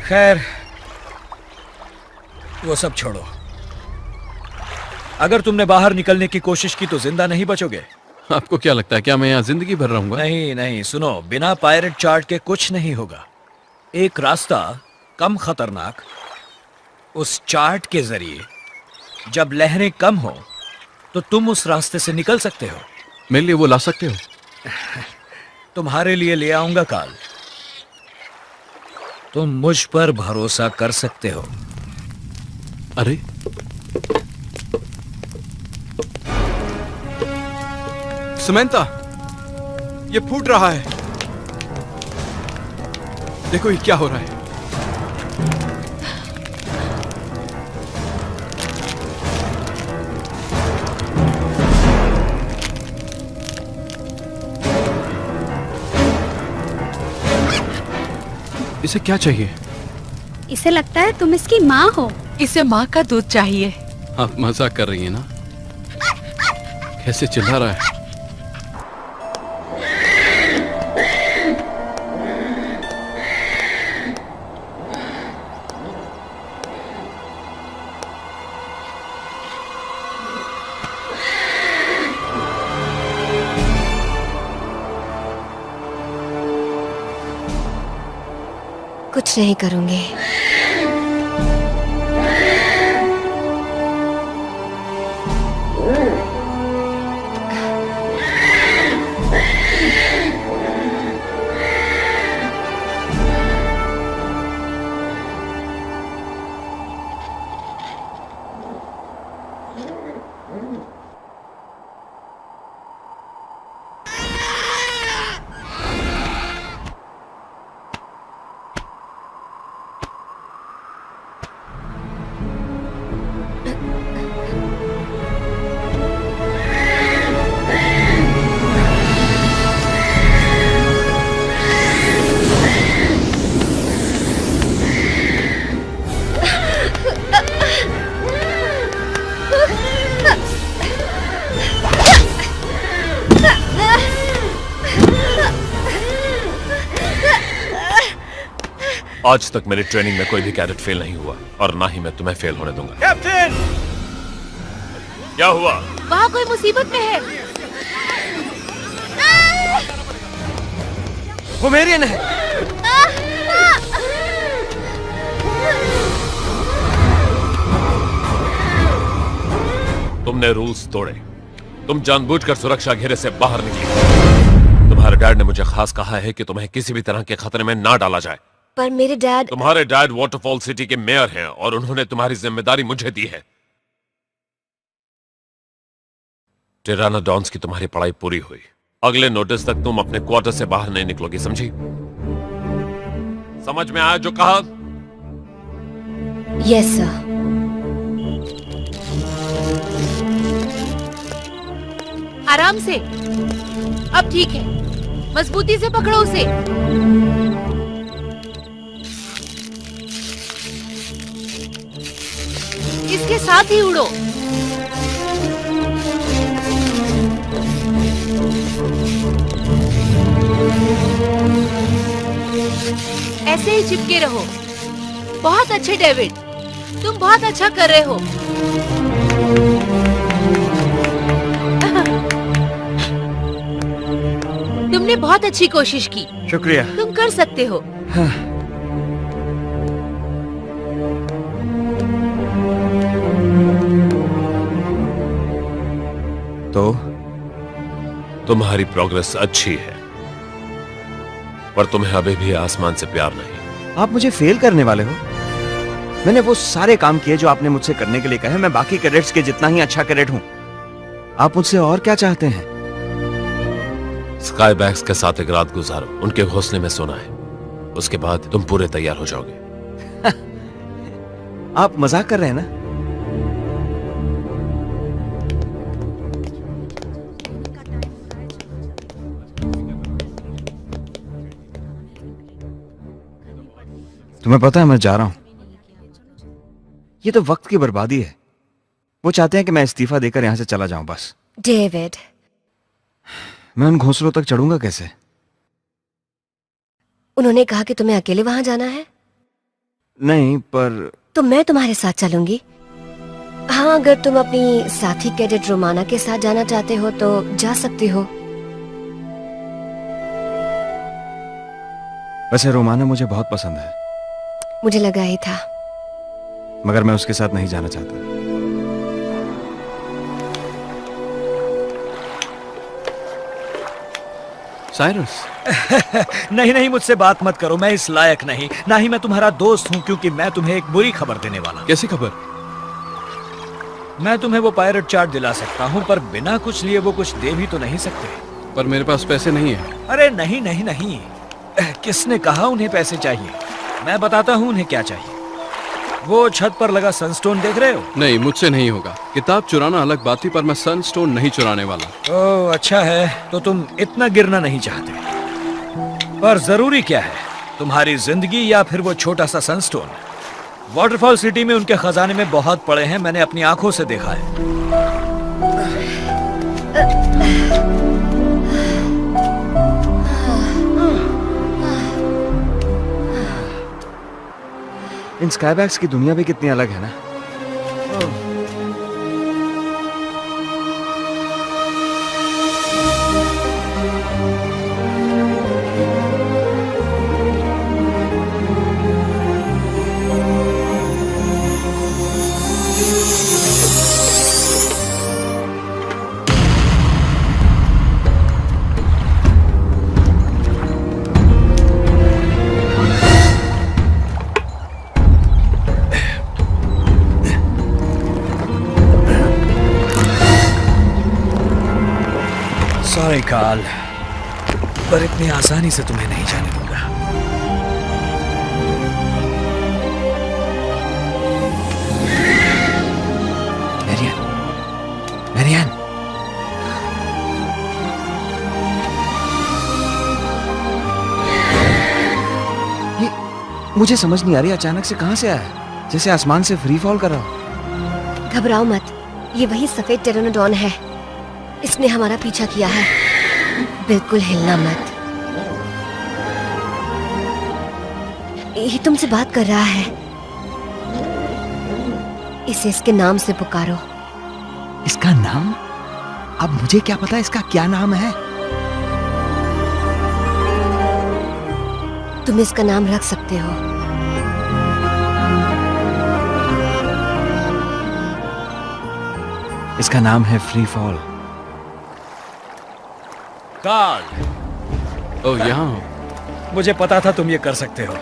खैर, वो सब छोड़ो। अगर तुमने बाहर निकलने की कोशिश की तो जिंदा नहीं बचोगे। आपको क्या लगता है, क्या मैं यहाँ जिंदगी भर रहूंगा? नहीं, सुनो, बिना पायरेट चार्ट के कुछ नहीं होगा। एक रास्ता कम खतरनाक, उस चार्ट के जरिए जब लहरें कम हो तो तुम उस रास्ते से निकल सकते हो। मेरे लिए वो ला सकते हो? तुम्हारे लिए ले आऊंगा काल। तुम मुझ पर भरोसा कर सकते हो। अरे, समंता, ये फूट रहा है। देखो ये क्या हो रहा है। इसे क्या चाहिए? इसे लगता है तुम इसकी माँ हो। इसे माँ का दूध चाहिए। आप मजाक कर रही हैं ना? कैसे चिल्ला रहा है? कुछ नहीं करूंगी। आज तक मेरी ट्रेनिंग में कोई भी कैडेट फेल नहीं हुआ और ना ही मैं तुम्हें फेल होने दूंगा। कैप्टन! क्या हुआ? वहाँ कोई मुसीबत में है। वो मेरियन है। तुमने रूल्स तोड़े। तुम जानबूझकर सुरक्षा घेरे से बाहर निकली। तुम्हारे डैड ने मुझे खास कहा है कि तुम्हें किसी भी तरह के खतरे में ना डाला जाए। पर मेरे डैड... तुम्हारे डैड वाटरफॉल सिटी के मेयर हैं और उन्होंने तुम्हारी जिम्मेदारी मुझे दी है। टिरानोडॉन्स की तुम्हारी पढ़ाई पूरी हुई। अगले नोटिस तक तुम अपने क्वार्टर से बाहर नहीं निकलोगी, समझी? समझ में आया जो कहा? Yes sir. आराम से। अब ठीक है। मजबूती से पकड़ो उसे। इसके साथ ही उड़ो। ऐसे ही चिपके रहो। बहुत अच्छे डेविड, तुम बहुत अच्छा कर रहे हो। तुमने बहुत अच्छी कोशिश की। शुक्रिया। तुम कर सकते हो। हाँ। तो तुम्हारी प्रोग्रेस अच्छी है, पर तुम्हें अभी भी आसमान से प्यार नहीं। आप मुझे फेल करने वाले हो? मैंने वो सारे काम किए जो आपने मुझसे करने के लिए कहे। मैं बाकी कैडेट्स के जितना ही अच्छा कैडेट हूं। आप मुझसे और क्या चाहते हैं? स्काई बैग्स के साथ एक रात गुजारो, उनके घोंसले में सोना है। उसके बाद तुम पूरे तैयार हो जाओगे। आप मजाक कर रहे हैं ना? तुम्हें पता है मैं जा रहा हूं। ये तो वक्त की बर्बादी है। वो चाहते हैं कि मैं इस्तीफा देकर यहां से चला जाऊं बस। डेविड, मैं उन घोंसलों तक चढ़ूंगा कैसे? उन्होंने कहा कि तुम्हें अकेले वहां जाना है। नहीं, पर तो मैं तुम्हारे साथ चलूंगी। हाँ, अगर तुम अपनी साथी कैडेट रोमाना के साथ जाना चाहते हो तो जा सकती हो। वैसे रोमाना मुझे बहुत पसंद है। मुझे लगा ही था। मगर मैं उसके साथ नहीं जाना चाहता। साइरस। नहीं नहीं, मुझसे बात मत करो। मैं इस लायक नहीं, ना ही मैं तुम्हारा दोस्त हूँ, क्योंकि मैं तुम्हें एक बुरी खबर देने वाला हूँ। कैसी खबर? मैं तुम्हें वो पायरेट चार्ट दिला सकता हूँ, पर बिना कुछ लिए वो कुछ दे भी तो नहीं सकते। पर मेरे पास पैसे नहीं है। अरे नहीं नहीं नहीं, किसने कहा उन्हें पैसे चाहिए? मैं बताता हूँ उन्हें क्या चाहिए। वो छत पर लगा सनस्टोन देख रहे हो? नहीं, मुझसे नहीं होगा। किताब चुराना अलग बात थी, पर मैं सनस्टोन नहीं चुराने वाला। ओह अच्छा है, तो तुम इतना गिरना नहीं चाहते। पर जरूरी क्या है? तुम्हारी जिंदगी या फिर वो छोटा सा सनस्टोन? वाटरफॉल सिटी में उनके खजाने में बहुत पड़े हैं, मैंने अपनी आंखों से देखा है। इन स्काईबैग्स की दुनिया भी कितनी अलग है ना। सॉरी काल, पर इतनी आसानी से तुम्हें नहीं जाने दूंगा। मैरियन, ये मुझे समझ नहीं आ रही, अचानक से कहां से आया, जैसे आसमान से फ्री फॉल कर रहा हो। घबराओ मत, ये वही सफेद टेरोनोडॉन है। इसने हमारा पीछा किया है। बिल्कुल हिलना मत। ये तुमसे बात कर रहा है। इसे इसके नाम से पुकारो। इसका नाम? अब मुझे क्या पता इसका क्या नाम है? तुम इसका नाम रख सकते हो। इसका नाम है फ्री फॉल। काल, ओ यहाँ। मुझे पता था तुम ये कर सकते हो।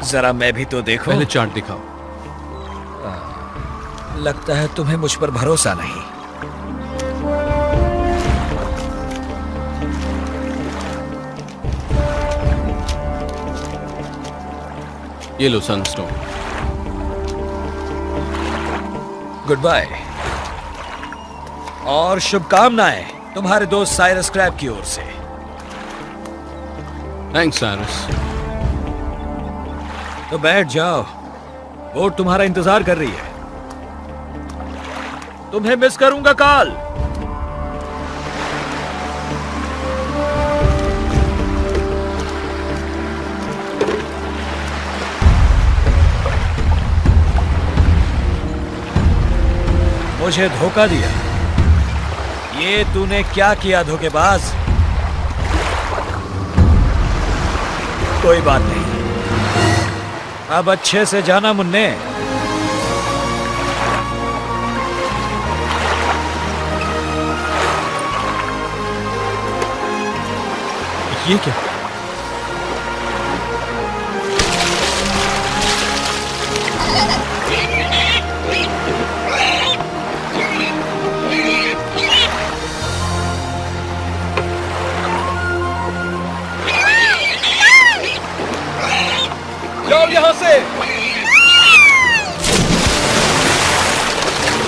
जरा मैं भी तो देखो। पहले चार्ट दिखाओ। लगता है तुम्हें मुझ पर भरोसा नहीं। ये लो सनस्टोन। गुड बाय और शुभकामनाएं तुम्हारे दोस्त साइरस क्रैब की ओर से। Thanks Cyrus. तो बैठ जाओ, बोट तुम्हारा इंतजार कर रही है। तुम्हें मिस करूंगा काल। मुझे धोखा दिया। ये तूने क्या किया धोखेबाज? कोई बात नहीं, अब अच्छे से जाना मुन्ने। ये क्या? जाओ यहां से।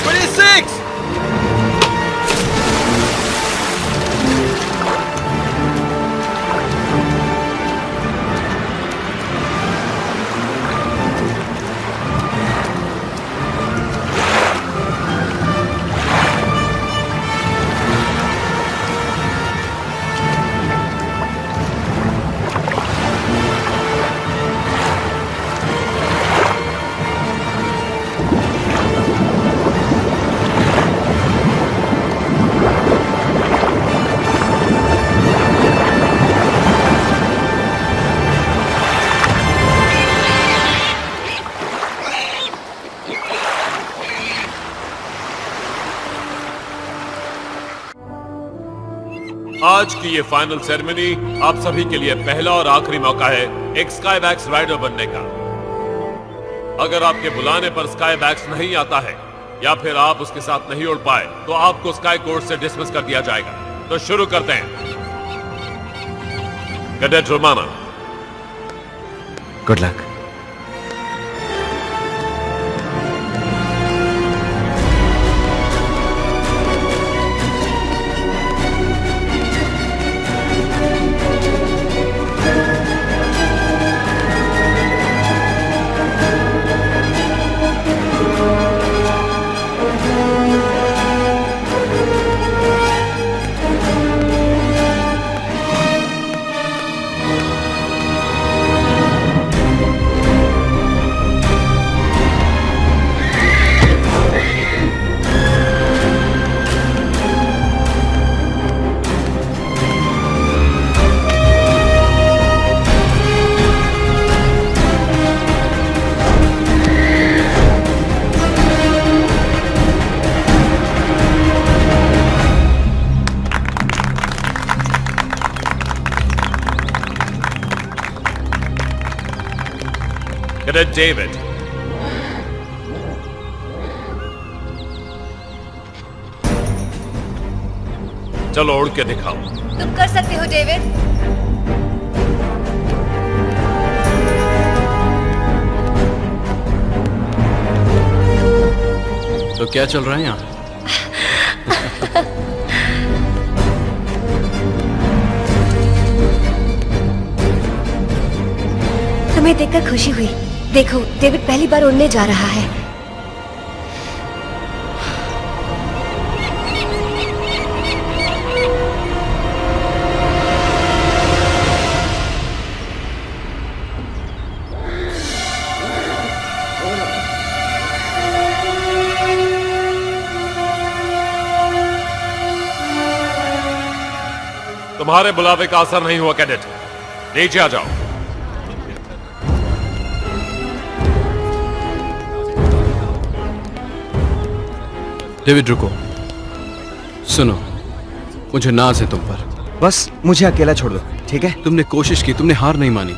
26। आज की ये फाइनल सेरेमनी आप सभी के लिए पहला और आखिरी मौका है एक स्काईबैक्स राइडर बनने का। अगर आपके बुलाने पर स्काईबैक्स नहीं आता है या फिर आप उसके साथ नहीं उड़ पाए तो आपको स्काई कोर्स से डिसमिस कर दिया जाएगा। तो शुरू करते हैं। Cadet Romana, good luck. Cadet David. चलो उड़ के दिखाओ। तुम कर सकते हो डेविड। तो क्या चल रहा है यहाँ? तुम्हें देखकर खुशी हुई। देखो डेविड पहली बार उड़ने जा रहा है। तुम्हारे बुलावे का असर नहीं हुआ कैडेट, नीचे आ जाओ। डेविड रुको, सुनो, मुझे नाज है तुम पर। बस मुझे अकेला छोड़ दो, ठीक है? तुमने कोशिश की, तुमने हार नहीं मानी।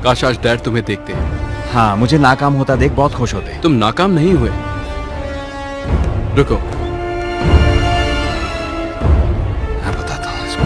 काश आज डैड तुम्हें देखते। हाँ, मुझे नाकाम होता देख बहुत खुश होते। तुम नाकाम नहीं हुए। रुको, मैं बताता हूँ इसको।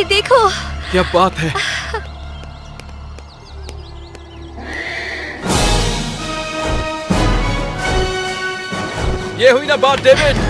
देखो क्या बात है। ये हुई ना बात डेविड।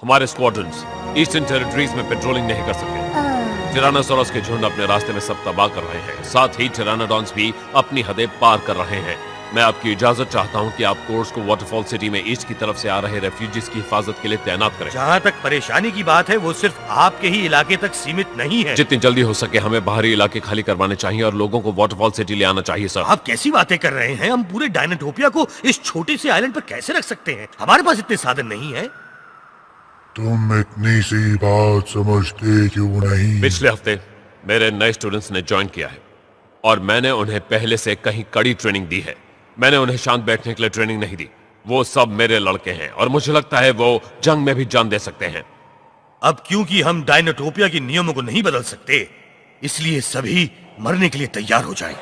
हमारे स्क्वाड्रन्स ईस्टर्न टेरिटरीज में पेट्रोलिंग नहीं कर सकते। टिरानोसॉरस के झुंड अपने रास्ते में सब तबाह कर रहे हैं, साथ ही टिरानोडॉन्स भी अपनी हदें पार कर रहे हैं। मैं आपकी इजाजत चाहता हूं कि आप कोर्स को वाटरफॉल सिटी में ईस्ट की तरफ से आ रहे रेफ्यूजीज की हिफाजत के लिए तैनात करें। जहां तक परेशानी की बात है वो सिर्फ आपके ही इलाके तक सीमित नहीं है। जितनी जल्दी हो सके हमें बाहरी इलाके खाली करवाने चाहिए और लोगों को वाटरफॉल सिटी ले आना चाहिए। सर, आप कैसी बातें कर रहे हैं? हम पूरे डायनाटोपिया को इस छोटे से आइलैंड पर कैसे रख सकते हैं? हमारे पास इतने साधन नहीं है। तुम इतनी सी बात समझते क्यों नहीं? पिछले हफ्ते मेरे नए स्टूडेंट्स ने ज्वाइन किया है और मैंने उन्हें पहले से कहीं कड़ी ट्रेनिंग दी है। मैंने उन्हें शांत बैठने के लिए ट्रेनिंग नहीं दी। वो सब मेरे लड़के हैं और मुझे लगता है वो जंग में भी जान दे सकते हैं। अब क्योंकि हम डायनाटोपिया के नियमों को नहीं बदल सकते, इसलिए सभी मरने के लिए तैयार हो जाएं।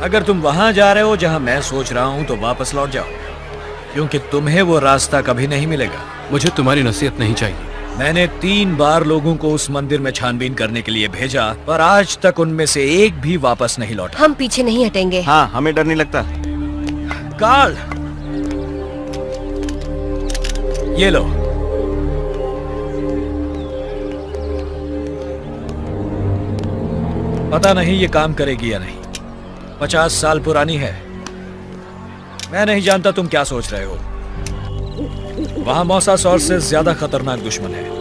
अगर तुम वहां जा रहे हो जहां मैं सोच रहा हूं तो वापस लौट जाओ, क्योंकि तुम्हें वो रास्ता कभी नहीं मिलेगा। मुझे तुम्हारी नसीहत नहीं चाहिए। मैंने 3 बार लोगों को उस मंदिर में छानबीन करने के लिए भेजा, पर आज तक उनमें से एक भी वापस नहीं लौटा। हम पीछे नहीं हटेंगे। हाँ, हमें डर नहीं लगता। कार्ल, ये लो। पता नहीं ये काम करेगी या नहीं। 50 साल पुरानी है। मैं नहीं जानता तुम क्या सोच रहे हो। वहां मोसासॉर से ज्यादा खतरनाक दुश्मन है।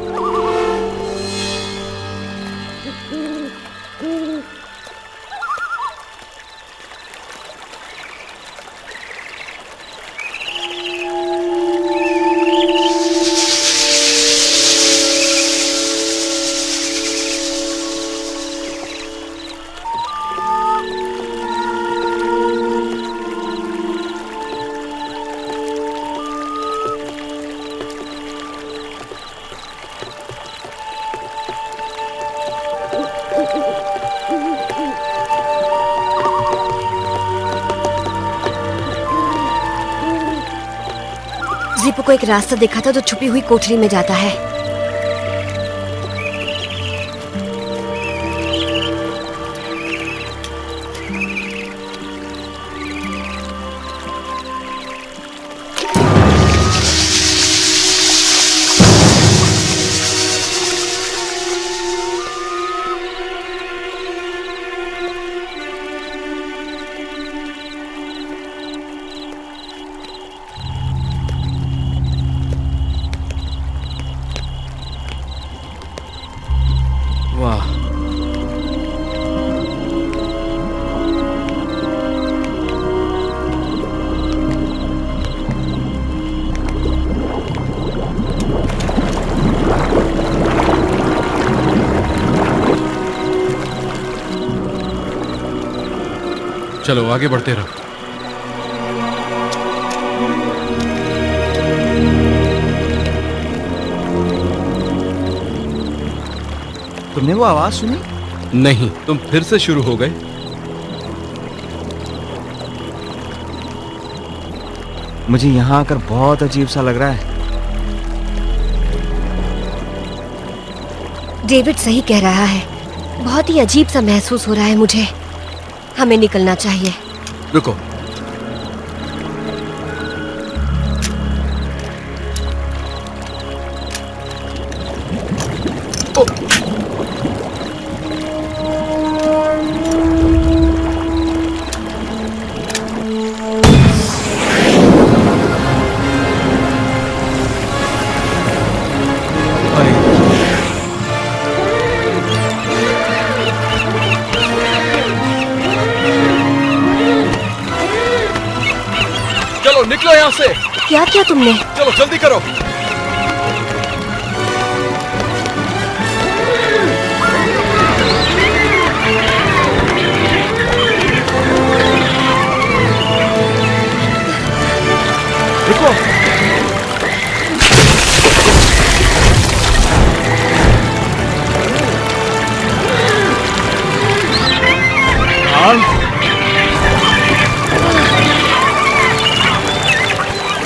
जीपू को एक रास्ता देखा था जो छुपी हुई कोठरी में जाता है। वाह, चलो आगे बढ़ते रहो। तुमने वो आवाज सुनी? नहीं, तुम फिर से शुरू हो गए। मुझे यहाँ आकर बहुत अजीब सा लग रहा है। डेविड सही कह रहा है। बहुत ही अजीब सा महसूस हो रहा है मुझे। हमें निकलना चाहिए। रुको, चलो निकलो यहाँ से। क्या किया तुमने? चलो जल्दी करो। रुको।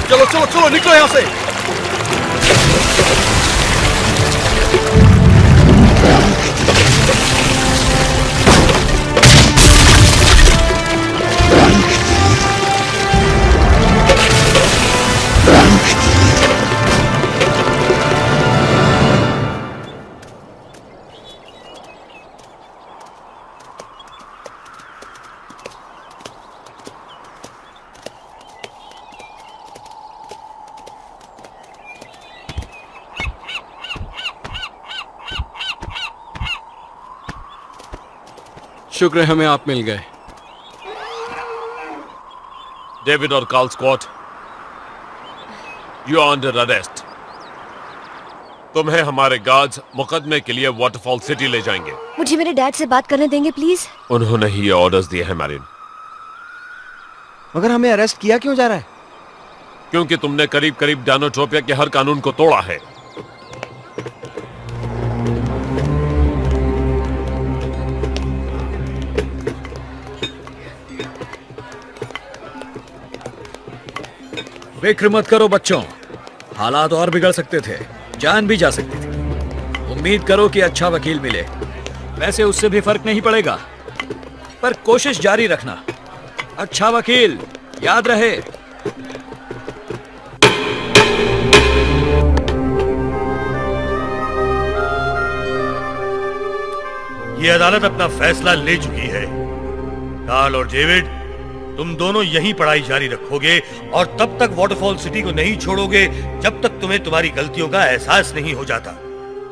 चलो चलो चलो निकलो यहाँ से। शुक्र है हमें आप मिल गए। डेविड और Carl Scott, you are under arrest. तुम्हें हमारे गार्ड्स मुकदमे के लिए वाटरफॉल सिटी ले जाएंगे। मुझे मेरे डैड से बात करने देंगे प्लीज? उन्होंने ही ये ऑर्डर्स दिए हैं मैरिन। मगर हमें अरेस्ट किया क्यों जा रहा है? क्योंकि तुमने करीब करीब डायनोटोपिया के हर कानून को तोड़ा है। फिक्र मत करो बच्चों, हालात और बिगड़ सकते थे, जान भी जा सकती थी। उम्मीद करो कि अच्छा वकील मिले। वैसे उससे भी फर्क नहीं पड़ेगा, पर कोशिश जारी रखना। अच्छा वकील, याद रहे। ये अदालत अपना फैसला ले चुकी है। कार्ल और डेविड, तुम दोनों यहीं पढ़ाई जारी रखोगे और तब तक वाटरफॉल सिटी को नहीं छोड़ोगे जब तक तुम्हें तुम्हारी गलतियों का एहसास नहीं हो जाता।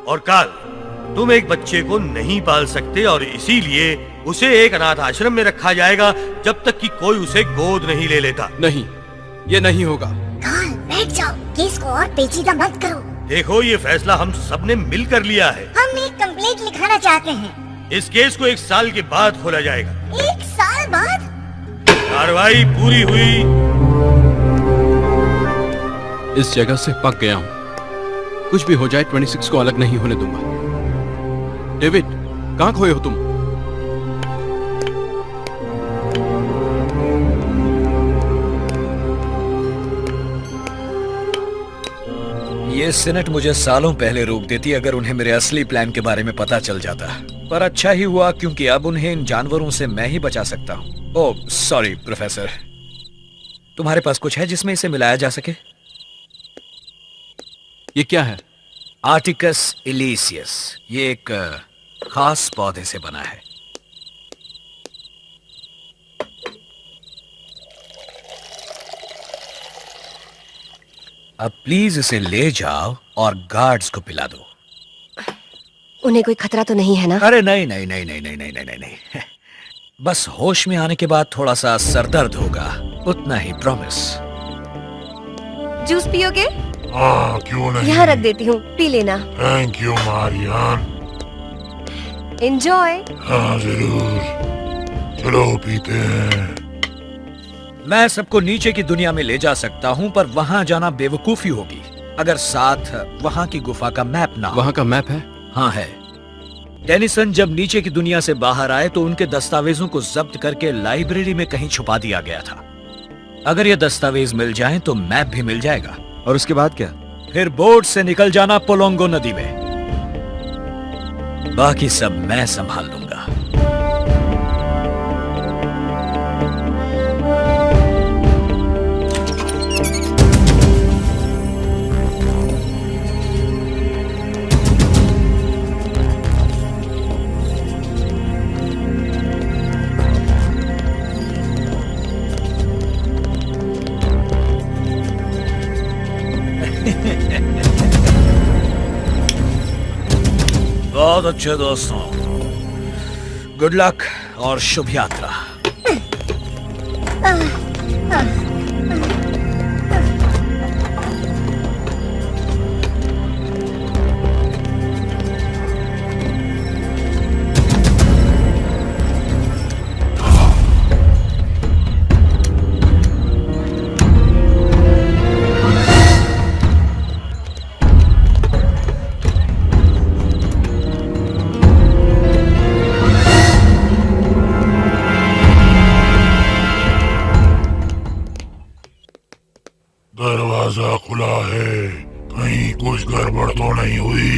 और कार्ल, तुम एक बच्चे को नहीं पाल सकते और इसीलिए उसे एक अनाथ आश्रम में रखा जाएगा जब तक कि कोई उसे गोद नहीं ले लेता। नहीं, ये नहीं होगा। कार्ल, बैठ जाओ, केस को और पेचीदा मत करो। देखो, ये फैसला हम सबने मिलकर लिया है। हम एक कंप्लेंट लिखाना चाहते हैं। इस केस को 1 साल के बाद खोला जाएगा। 1 साल बाद? कार्रवाई पूरी हुई। इस जगह से पक गया हूँ। कुछ भी हो जाए 26 को अलग नहीं होने दूंगा। डेविड, कहाँ खोए हो तुम? ये सीनेट मुझे सालों पहले रोक देती अगर उन्हें मेरे असली प्लान के बारे में पता चल जाता। पर अच्छा ही हुआ, क्योंकि अब उन्हें इन जानवरों से मैं ही बचा सकता हूँ। ओह सॉरी प्रोफेसर, तुम्हारे पास कुछ है जिसमें इसे मिलाया जा सके? ये क्या है? आर्टिकस इलीसियस। ये एक खास पौधे से बना है। अब प्लीज इसे ले जाओ और गार्ड्स को पिला दो। उन्हें कोई खतरा तो नहीं है ना? अरे नहीं नहीं नहीं नहीं नहीं नहीं नहीं नहीं, नहीं। बस होश में आने के बाद थोड़ा सा सरदर्द होगा, उतना ही, प्रॉमिस। जूस पियोगे? हाँ, क्यों नहीं। यहाँ रख देती हूँ, पी लेना। Thank you Marianne. एंजॉय। हाँ जरूर, चलो पीते हैं। मैं सबको नीचे की दुनिया में ले जा सकता हूँ, पर वहाँ जाना बेवकूफी होगी अगर साथ वहाँ की गुफा का मैप ना हो। वहाँ का मैप है? हाँ है। टेनिसन जब नीचे की दुनिया से बाहर आए तो उनके दस्तावेजों को जब्त करके लाइब्रेरी में कहीं छुपा दिया गया था। अगर ये दस्तावेज मिल जाएं तो मैप भी मिल जाएगा। और उसके बाद क्या? फिर बोट से निकल जाना पोलोंगो नदी में। बाकी सब मैं संभाल लूंगा। बहुत अच्छे दोस्तों, गुड लक और शुभ यात्रा। दरवाजा खुला है, कहीं कुछ गड़बड़ तो नहीं हुई।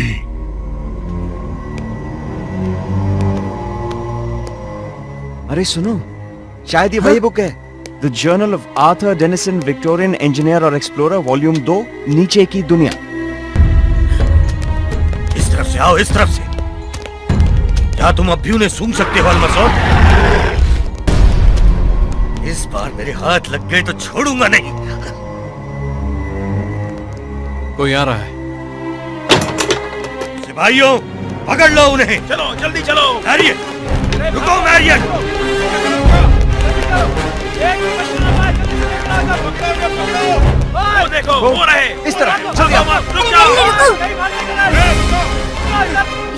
अरे सुनो, शायद ये वही बुक है, the journal of Arthur Denison, Victorian engineer और एक्सप्लोरर, वॉल्यूम 2, नीचे की दुनिया। इस तरफ से आओ, इस तरफ से। क्या तुम अब भी उन्हें सूंघ सकते हो अलमसौद? इस बार मेरे हाथ लग गए तो छोड़ूंगा नहीं। कोई आ रहा है। सिपाहियों, पकड़ लो उन्हें। चलो जल्दी चलो। मैरियन, रुको मैरियन। वो देखो, वो रहे इस तरफ। रुक जाओ।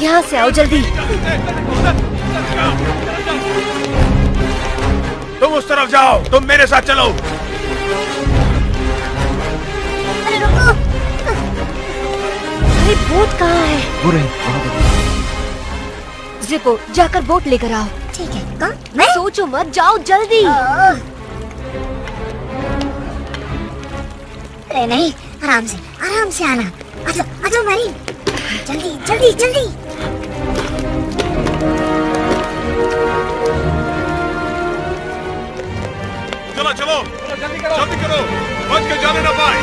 यहाँ से आओ जल्दी। तुम उस तरफ जाओ, तुम मेरे साथ चलो। अरे बोट कहाँ है? वो रही, वहाँ पर। जिपो, जाकर बोट लेकर आओ। ठीक है। कौन? मैं? सोचो मत, जाओ जल्दी। अरे नहीं, आराम से आना। आजो मैरी, जल्दी जल्दी जल्दी। चलो चलो, जल्दी करो, बच के जाने ना पाए।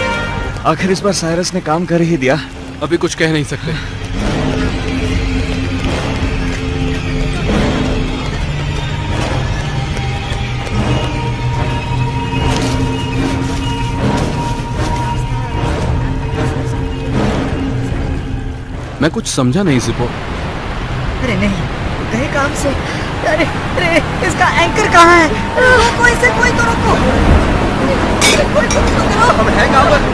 आखिर इस बार साइरस ने काम कर ही दिया। अभी कुछ कह नहीं सकते। मैं कुछ समझा नहीं जिपो। अरे नहीं, गए काम से। अरे अरे इसका एंकर कहाँ है? रोको इसे, कोई तो रोको। कोई तो करो। हम हैं कहाँ पर?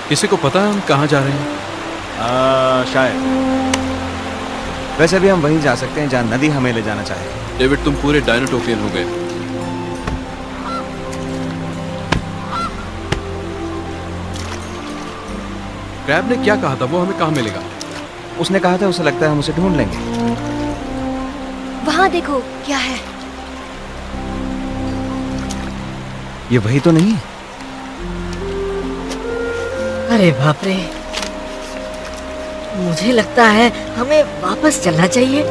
किसी को पता है हम कहाँ जा रहे हैं? शायद। वैसे भी हम वहीं जा सकते हैं जहाँ नदी हमें ले जाना चाहे। डेविड, तुम पूरे डायनाटोपियन हो गए। क्रैब ने क्या कहा था? वो हमें कहाँ मिलेगा? उसने कहा था उसे लगता है हम उसे ढूंढ लेंगे। वहाँ देखो क्या है। ये वही तो नहीं है? अरे बाप रे, मुझे लगता है हमें वापस चलना चाहिए।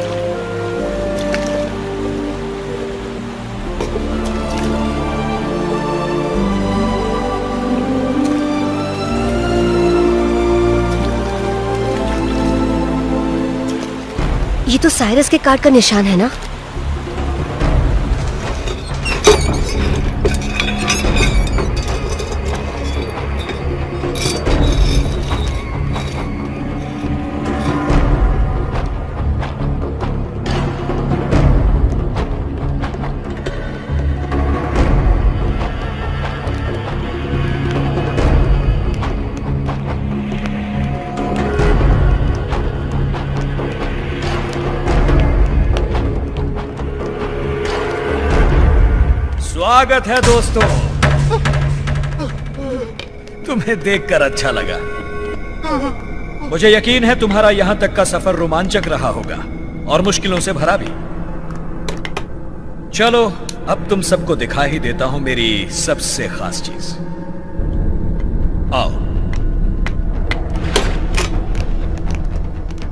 ये तो साइरस के कार्ड का निशान है ना? स्वागत है दोस्तों। तुम्हें देखकर अच्छा लगा। मुझे यकीन है तुम्हारा यहां तक का सफर रोमांचक रहा होगा और मुश्किलों से भरा भी। चलो अब तुम सबको दिखा ही देता हूं मेरी सबसे खास चीज। आओ।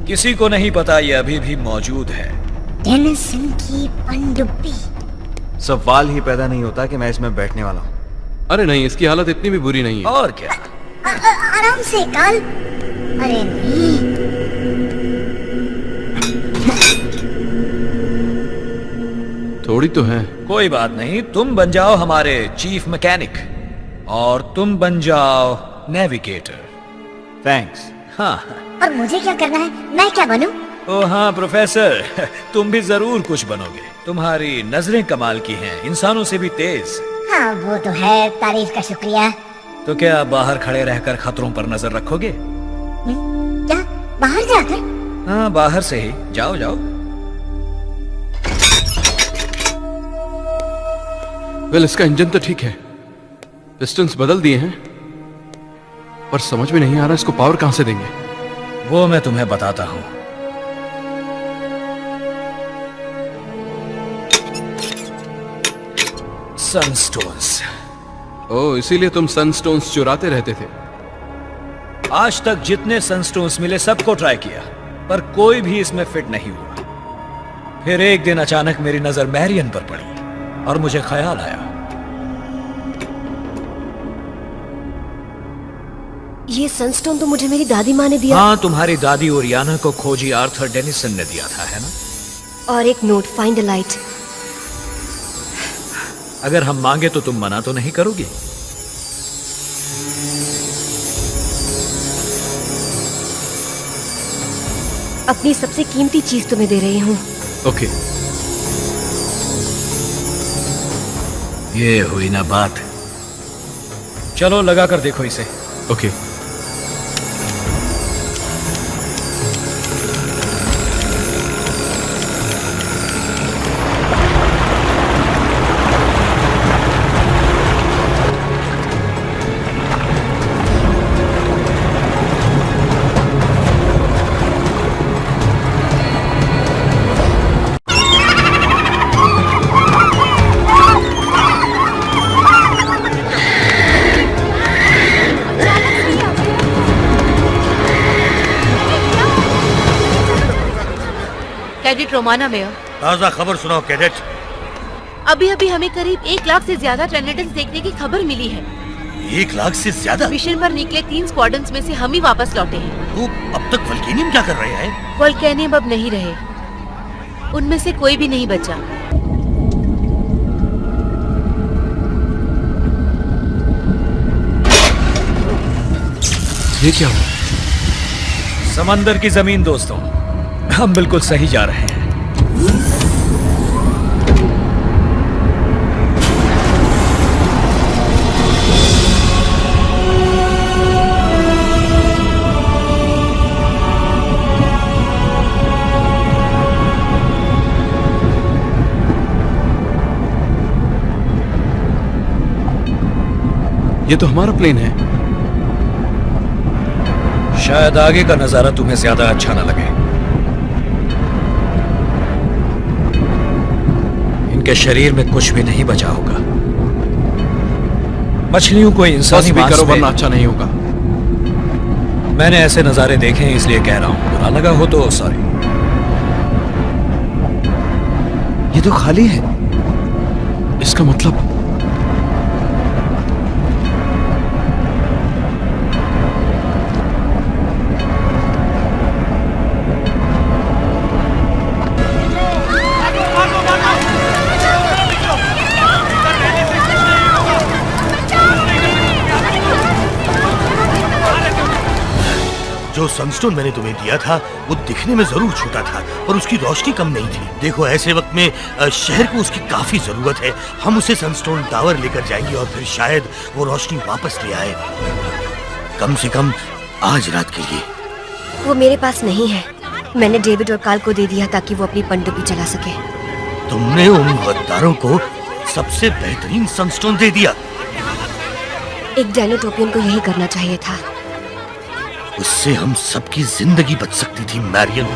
किसी को नहीं पता ये अभी भी मौजूद है। डेनिसन की पनडुब्बी। सवाल ही पैदा नहीं होता कि मैं इसमें बैठने वाला हूँ। अरे नहीं, इसकी हालत इतनी भी बुरी नहीं है। और क्या? आराम से काल। अरे नहीं। थोड़ी तो है। कोई बात नहीं, तुम बन जाओ हमारे चीफ मैकेनिक और तुम बन जाओ नेविगेटर। थैंक्स। हाँ। और मुझे क्या करना है? मैं क्या बनूं? ओ हाँ प्रोफेसर, तुम भी जरूर कुछ बनोगे। तुम्हारी नजरें कमाल की हैं, इंसानों से भी तेज। हाँ वो तो है, तारीफ का शुक्रिया। तो क्या बाहर खड़े रहकर खतरों पर नजर रखोगे? क्या बाहर जाकर? हाँ बाहर से ही। जाओ जाओ। वेल, इसका इंजन तो ठीक है, पिस्टन्स बदल दिए हैं, पर समझ में नहीं आ रहा इसको पावर कहां से देंगे। वो मैं तुम्हें बताता हूं। सनस्टोन्स। ओह, इसीलिए तुम सनस्टोन्स चुराते रहते थे। आज तक जितने सनस्टोन्स मिले सबको ट्राई किया, पर कोई भी इसमें फिट नहीं हुआ। फिर एक दिन अचानक मेरी नजर मैरियन पर पड़ी और मुझे ख्याल आया, ये सनस्टोन तो मुझे मेरी दादी माँ ने दिया। हाँ, तुम्हारी दादी ओरियाना को खोजी आर्थर डेनिसन ने दिया था, है ना? और एक नोट, फाइंड अ लाइट। अगर हम मांगे तो तुम मना तो नहीं करोगी? अपनी सबसे कीमती चीज तुम्हें दे रही हूँ। ओके। ये हुई ना बात। चलो लगा कर देखो इसे। ओके। Cadet Romana mayor. ताजा खबर सुनाओ कैडेट। अभी अभी हमें करीब 1 लाख से ज्यादा टर्नेडल्स देखने की खबर मिली है। 1 लाख से ज्यादा? मिशन पर निकले 3 स्क्वाड्रंस में से हम ही वापस लौटे हैं। तो अब तक वोल्केनियम क्या कर रहे हैं? वोल्केनियम अब नहीं रहे, उनमें से कोई भी नहीं बचा। ये क्या हुआ? समंदर की जमीन दोस्तों, हम बिल्कुल सही जा रहे हैं। ये तो हमारा प्लेन है। शायद आगे का नजारा तुम्हें ज्यादा अच्छा ना लगे। इनके शरीर में कुछ भी नहीं बचा होगा। मछलियों को इंसानी मांस करो वरना अच्छा नहीं होगा। मैंने ऐसे नजारे देखे हैं इसलिए कह रहा हूं, बुरा लगा हो तो सॉरी। ये तो खाली है। इसका मतलब जो सनस्टोन मैंने तुम्हें दिया था वो दिखने में जरूर छोटा था, पर उसकी रोशनी कम नहीं थी। देखो ऐसे वक्त में शहर को उसकी काफी जरूरत है। हम उसे सनस्टोन टावर लेकर जाएंगे और फिर शायद वो रोशनी वापस ले आए, कम से कम आज रात के लिए। वो मेरे पास नहीं है। मैंने डेविड और कार्ल को दे दिया ताकि वो अपनी पनडुब्बी चला सके। तुमने उन गद्दारों को सबसे बेहतरीन सनस्टोन दे दिया। एक डायनोटोपियन को यही करना चाहिए था। उससे हम सबकी जिंदगी बच सकती थी मैरियन।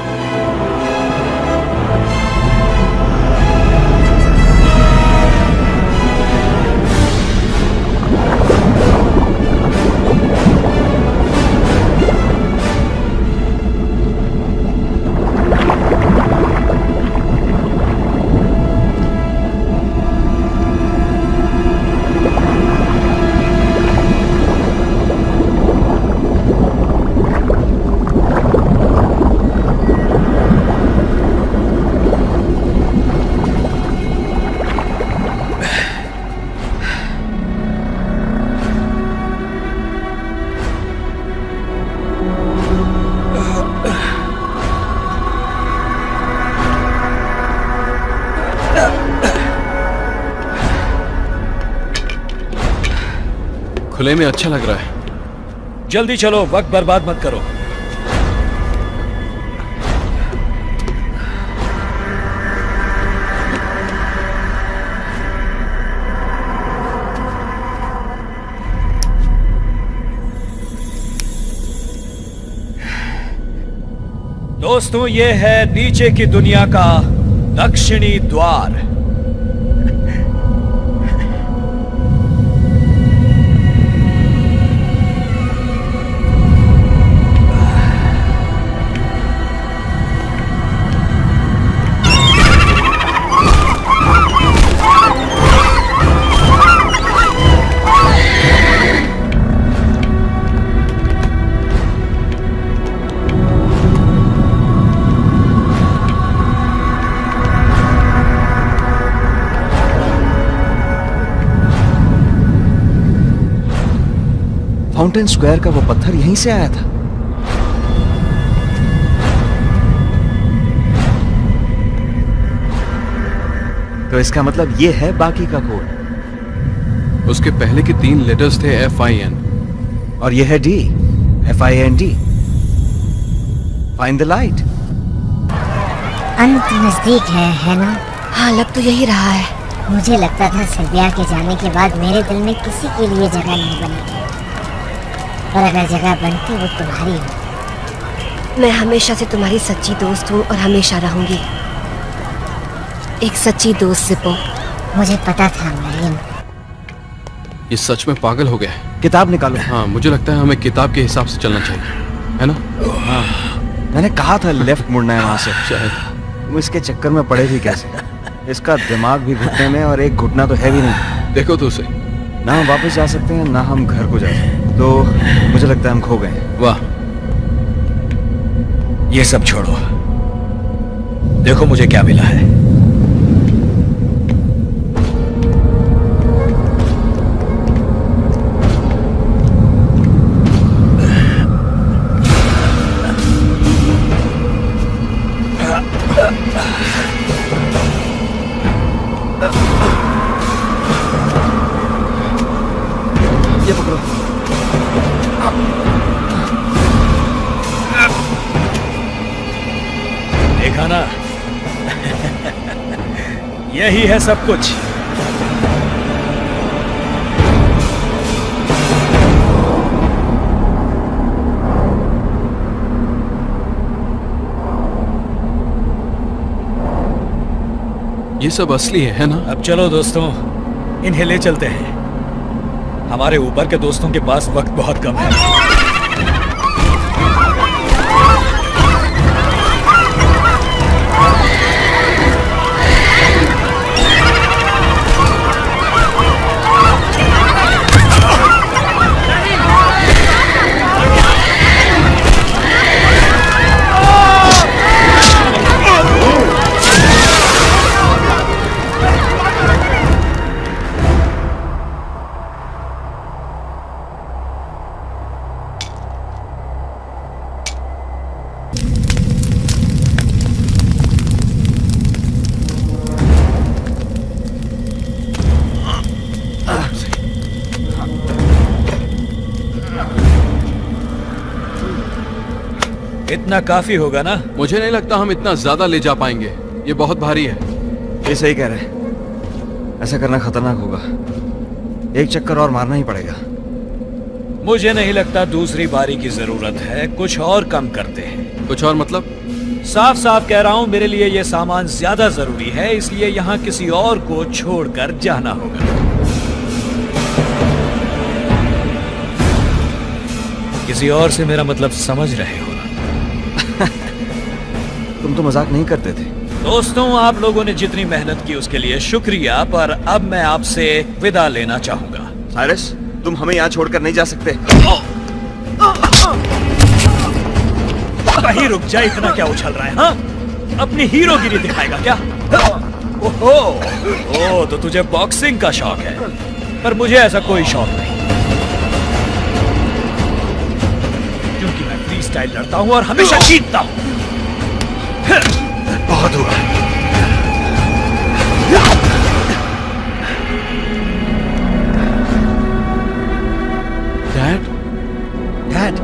खुले में अच्छा लग रहा है। जल्दी चलो, वक्त बर्बाद मत करो। दोस्तों, ये है नीचे की दुनिया का दक्षिणी द्वार। फाउंटेन स्क्वायर का वो पत्थर यहीं से आया था। तो इसका मतलब ये है बाकी का कोड। उसके पहले के 3 लेटर्स थे FIN और ये है D, FIND। Find the light. अंत नजदीक है ना? हाँ, लग तो यही रहा है। मुझे लगता था सिल्विया के जाने के बाद मेरे दिल में किसी के लिए जगह नहीं बनेगी, पर अगर जगह बनती वो तुम्हारी हो। मैं हमेशा से तुम्हारी सच्ची दोस्त हूँ और हमेशा रहूंगी। एक सच्ची दोस्त जिपो। मुझे पता था मरियम। ये सच में पागल हो गया है। किताब निकालो। हाँ, मुझे लगता है हमें किताब के हिसाब से चलना चाहिए, है ना? हाँ, मैंने कहा था लेफ्ट मुड़ना है वहां से। शायद तुम इसके चक्कर में पड़े भी कैसे? इसका दिमाग भी घुटने में और एक घुटना तो है भी नहीं। देखो तो सही, ना हम वापस जा सकते हैं ना हम घर को जा सकते हैं। तो मुझे लगता है हम खो गए हैं। वाह, ये सब छोड़ो, देखो मुझे क्या मिला है। ये पकड़ो। देखा ना, यही है सब कुछ। ये सब असली है ना? अब चलो दोस्तों, इन्हें ले चलते हैं। हमारे ऊपर के दोस्तों के पास वक्त बहुत कम है। इतना काफी होगा ना? मुझे नहीं लगता हम इतना ज्यादा ले जा पाएंगे, ये बहुत भारी है। ये सही कह रहे हैं, ऐसा करना खतरनाक होगा। एक चक्कर और मारना ही पड़ेगा। मुझे नहीं लगता दूसरी बारी की जरूरत है, कुछ और कम करते हैं। कुछ और मतलब? साफ साफ कह रहा हूं, मेरे लिए ये सामान ज्यादा जरूरी है, इसलिए यहाँ किसी और को छोड़कर जाना होगा। किसी और से मेरा मतलब समझ रहे हो ना? तुम तो मजाक नहीं करते थे। दोस्तों, आप लोगों ने जितनी मेहनत की उसके लिए शुक्रिया, पर अब मैं आपसे विदा लेना चाहूंगा। साइरस, तुम हमें यहाँ छोड़कर नहीं जा सकते। कहीं रुक जा, इतना क्या उछल रहा है? हाँ, अपनी हीरोगिरी दिखाएगा क्या? ओहो, तो तुझे बॉक्सिंग का शौक है, पर मुझे ऐसा कोई शौक नहीं, क्योंकि मैं फ्री स्टाइल लड़ता हूं और हमेशा जीतता हूं। बहुत हुआ। डैड? डैड?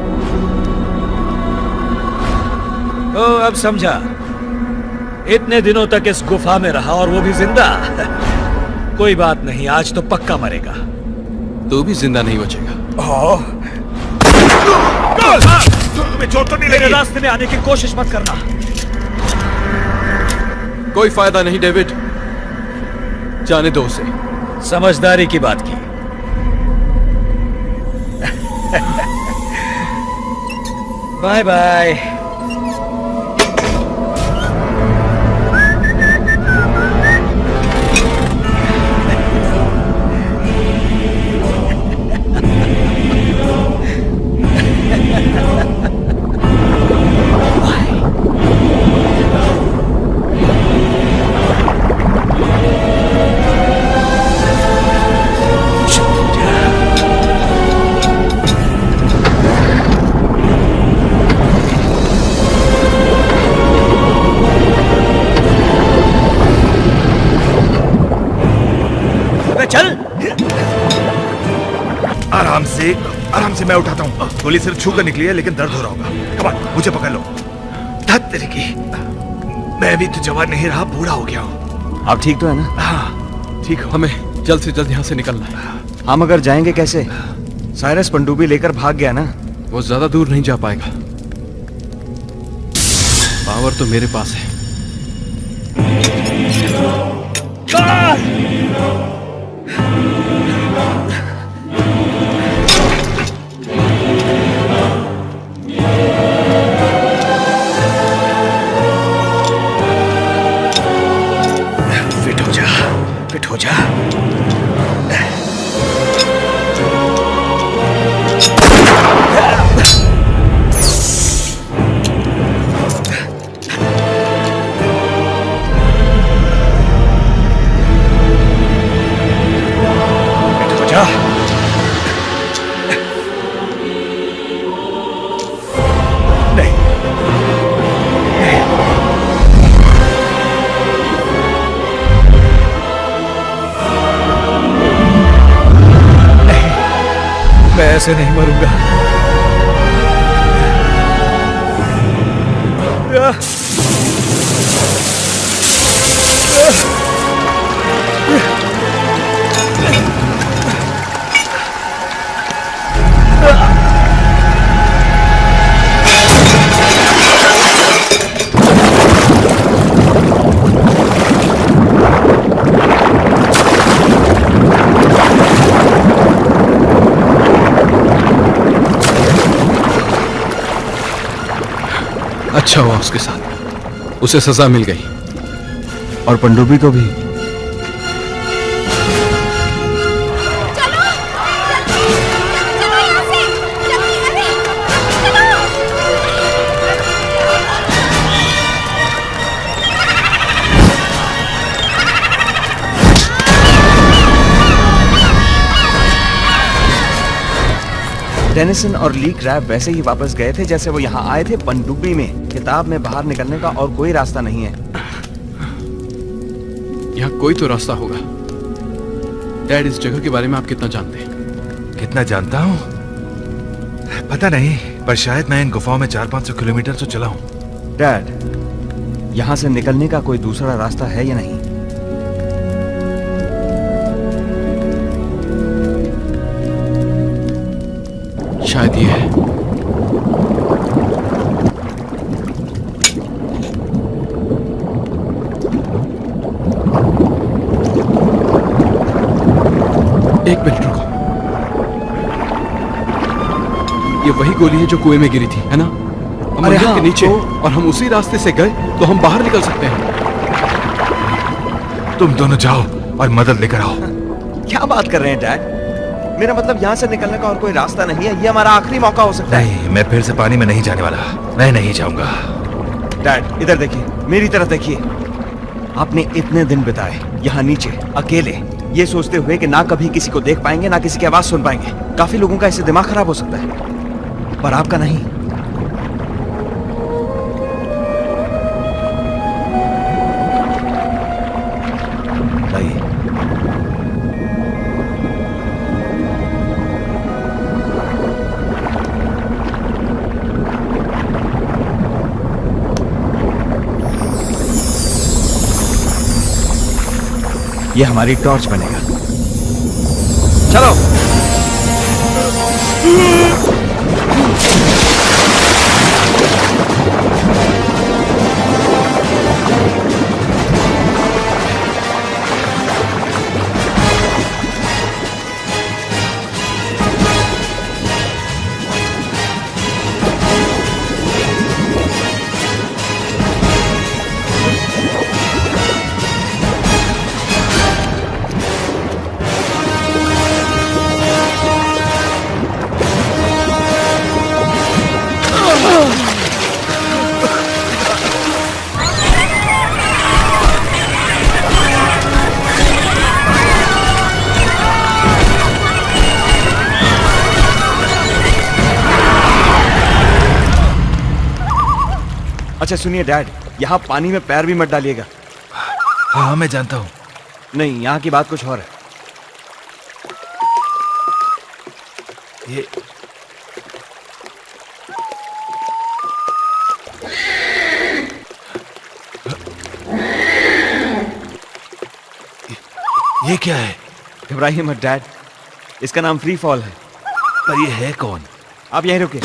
ओ, अब समझा। इतने दिनों तक इस गुफा में रहा और वो भी जिंदा। कोई बात नहीं, आज तो पक्का मरेगा। तू भी जिंदा नहीं बचेगा। तुम्हें चोट तो नहीं मेरे लगी? रास्ते में आने की कोशिश मत करना। कोई फायदा नहीं डेविड, जाने दो उसे। समझदारी की बात की। Bye bye. चल। आराम से मैं उठाता हूँ। गोली सिर्फ छू कर निकली है, लेकिन दर्द हो रहा होगा। कम ऑन, मुझे पकड़ लो। धत तेरे की, मैं भी तो जवान नहीं रहा, बूढ़ा हो गया हूँ। आप ठीक तो है ना? हाँ ठीक हो। हमें जल्द से जल्द यहाँ से निकलना है। हम अगर जाएंगे कैसे? साइरस पनडुब्बी लेकर भाग गया ना। वो ज्यादा दूर नहीं जा पाएगा। पावर तो मेरे पास है। मैं ऐसे नहीं मरूंगा। अच्छा हुआ उसके साथ, उसे सजा मिल गई। और पनडुब्बी को भी। डेनिसन और ली क्रैब वैसे ही वापस गए थे जैसे वो यहाँ आए थे, पनडुब्बी में। किताब में बाहर निकलने का और कोई रास्ता नहीं है। यहाँ कोई तो रास्ता होगा। डैड, इस जगह के बारे में आप कितना जानते हैं? कितना जानता हूँ पता नहीं, पर शायद मैं इन गुफाओं में 400-500 किलोमीटर तो चला हूँ। डैड, यहाँ से निकलने का कोई दूसरा रास्ता है या नहीं? शायद ये है। एक मिनट रुको। ये वही गोली है जो कुएं में गिरी थी, है ना? हम मंदिर के नीचे और हम उसी रास्ते से गए तो हम बाहर निकल सकते हैं। तुम दोनों जाओ और मदद लेकर आओ। क्या बात कर रहे हैं डैड? मेरा मतलब यहाँ से निकलने का और कोई रास्ता नहीं है। ये हमारा आखिरी मौका हो सकता है। नहीं, मैं फिर से पानी में नहीं जाने वाला। मैं नहीं जाऊंगा। डैड, इधर देखिए, मेरी तरफ देखिए। आपने इतने दिन बिताए यहाँ नीचे अकेले, ये सोचते हुए कि ना कभी किसी को देख पाएंगे ना किसी की आवाज सुन पाएंगे। काफी लोगों का इससे दिमाग खराब हो सकता है, पर आपका नहीं। ये हमारी टॉर्च बनेगा। चलो। अच्छा सुनिए डैड, यहाँ पानी में पैर भी मत डालिएगा। हाँ मैं जानता हूँ। नहीं, यहाँ की बात कुछ और है। ये क्या है? घबराइए मत डैड, इसका नाम फ्री फॉल है। पर ये है कौन? आप यहीं रुकिए।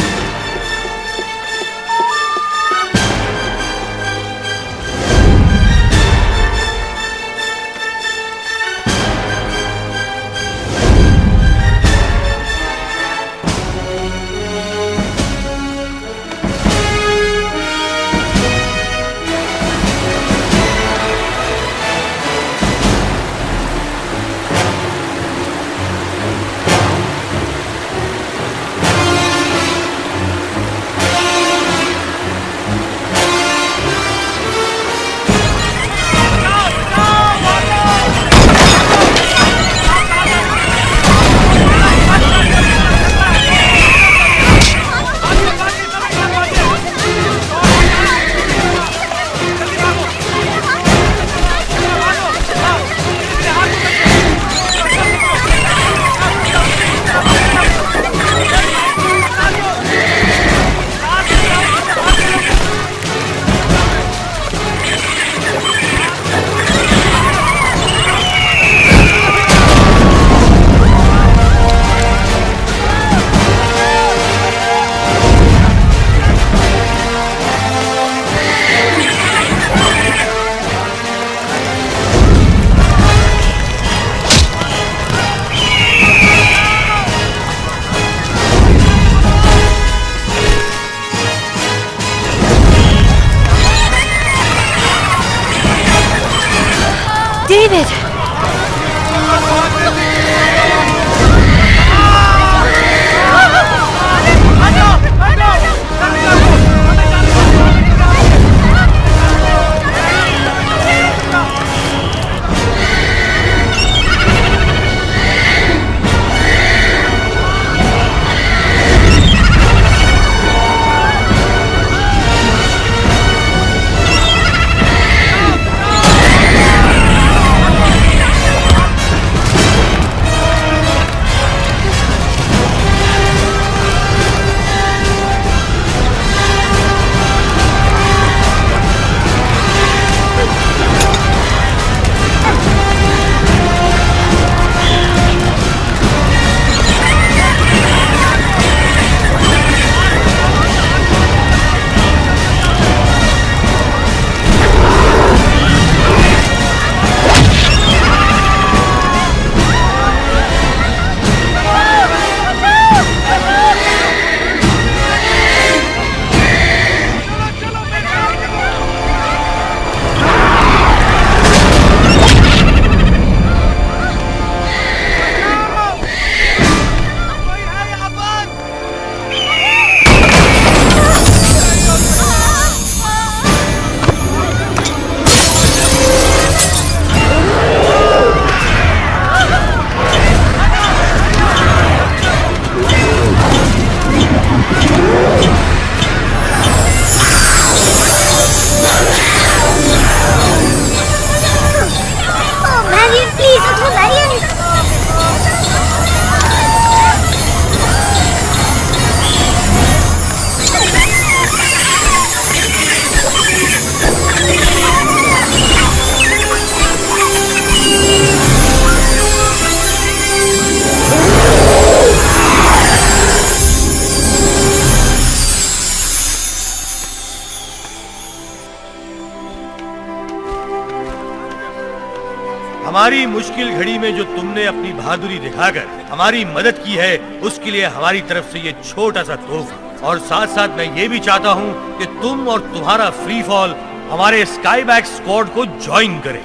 हमारी मुश्किल घड़ी में जो तुमने अपनी बहादुरी दिखाकर हमारी मदद की है, उसके लिए हमारी तरफ से ये छोटा सा तोहफा। और साथ साथ मैं ये भी चाहता हूँ कि तुम और तुम्हारा फ्री फॉल हमारे स्काईबैक स्क्वाड को ज्वाइन करे।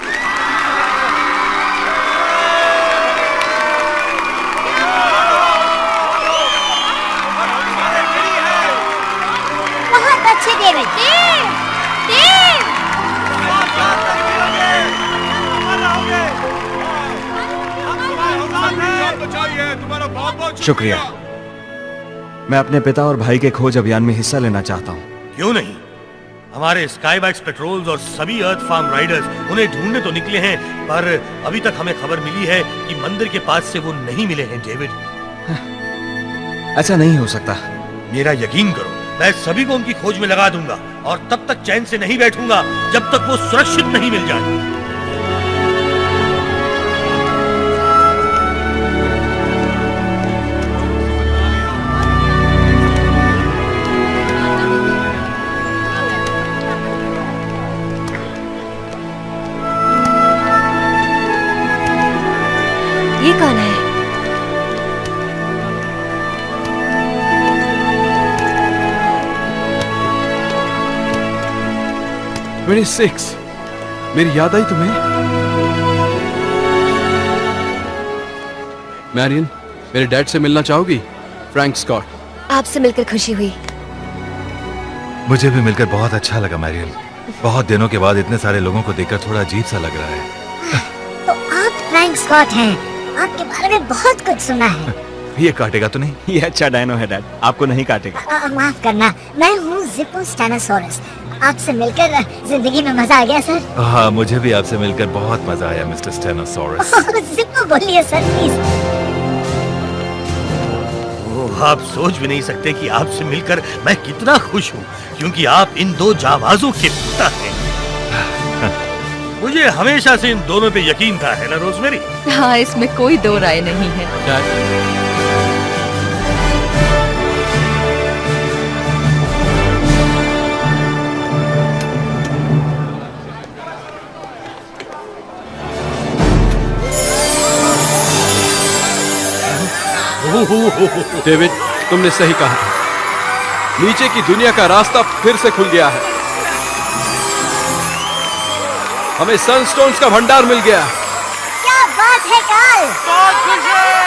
बहुत अच्छे डेविड। शुक्रिया। मैं अपने पिता और भाई के खोज अभियान में हिस्सा लेना चाहता हूँ। क्यों नहीं? हमारे स्काईबैक्स पेट्रोल्स और सभी अर्थ फार्म राइडर्स उन्हें ढूंढने तो निकले हैं, पर अभी तक हमें खबर मिली है कि मंदिर के पास से वो नहीं मिले हैं। डेविड, ऐसा नहीं हो सकता। मेरा यकीन करो, मैं सभी को उनकी खोज में लगा दूंगा और तब तक चैन से नहीं बैठूंगा जब तक वो सुरक्षित नहीं मिल जाए। ये कौन है? मेरी 6 मेरी याद आई तुम्हें? मैरियन, मेरे डैड से मिलना चाहोगी? Frank Scott. आपसे मिलकर खुशी हुई। मुझे भी मिलकर बहुत अच्छा लगा मैरियल। बहुत दिनों के बाद इतने सारे लोगों को देखकर थोड़ा अजीब सा लग रहा है। तो आप फ्रैंक स्कॉट हैं? आपके बारे में बहुत कुछ सुना है। ये काटेगा तो नहीं? ये अच्छा डायनो है डैड, आपको नहीं काटेगा। माफ करना, मैं हूँ जिप्पो स्टेनोसॉरस। आपसे मिलकर जिंदगी में मजा आ गया सर। हाँ, मुझे भी आपसे मिलकर बहुत मजा आया मिस्टर स्टेनोसॉरस। जिप्पो बोलिए सर प्लीज। आप सोच भी नहीं सकते कि आपसे मिलकर मैं कितना खुश हूँ, क्योंकि आप इन दो जाबाजों के पिता हैं। मुझे हमेशा से इन दोनों पे यकीन था, है ना रोजमेरी? हाँ, इसमें कोई दो राय नहीं है। डेविड, तुमने सही कहा था। नीचे की दुनिया का रास्ता फिर से खुल गया है। हमें सनस्टोन्स का भंडार मिल गया। क्या बात है कार्ल! बहुत खुश है।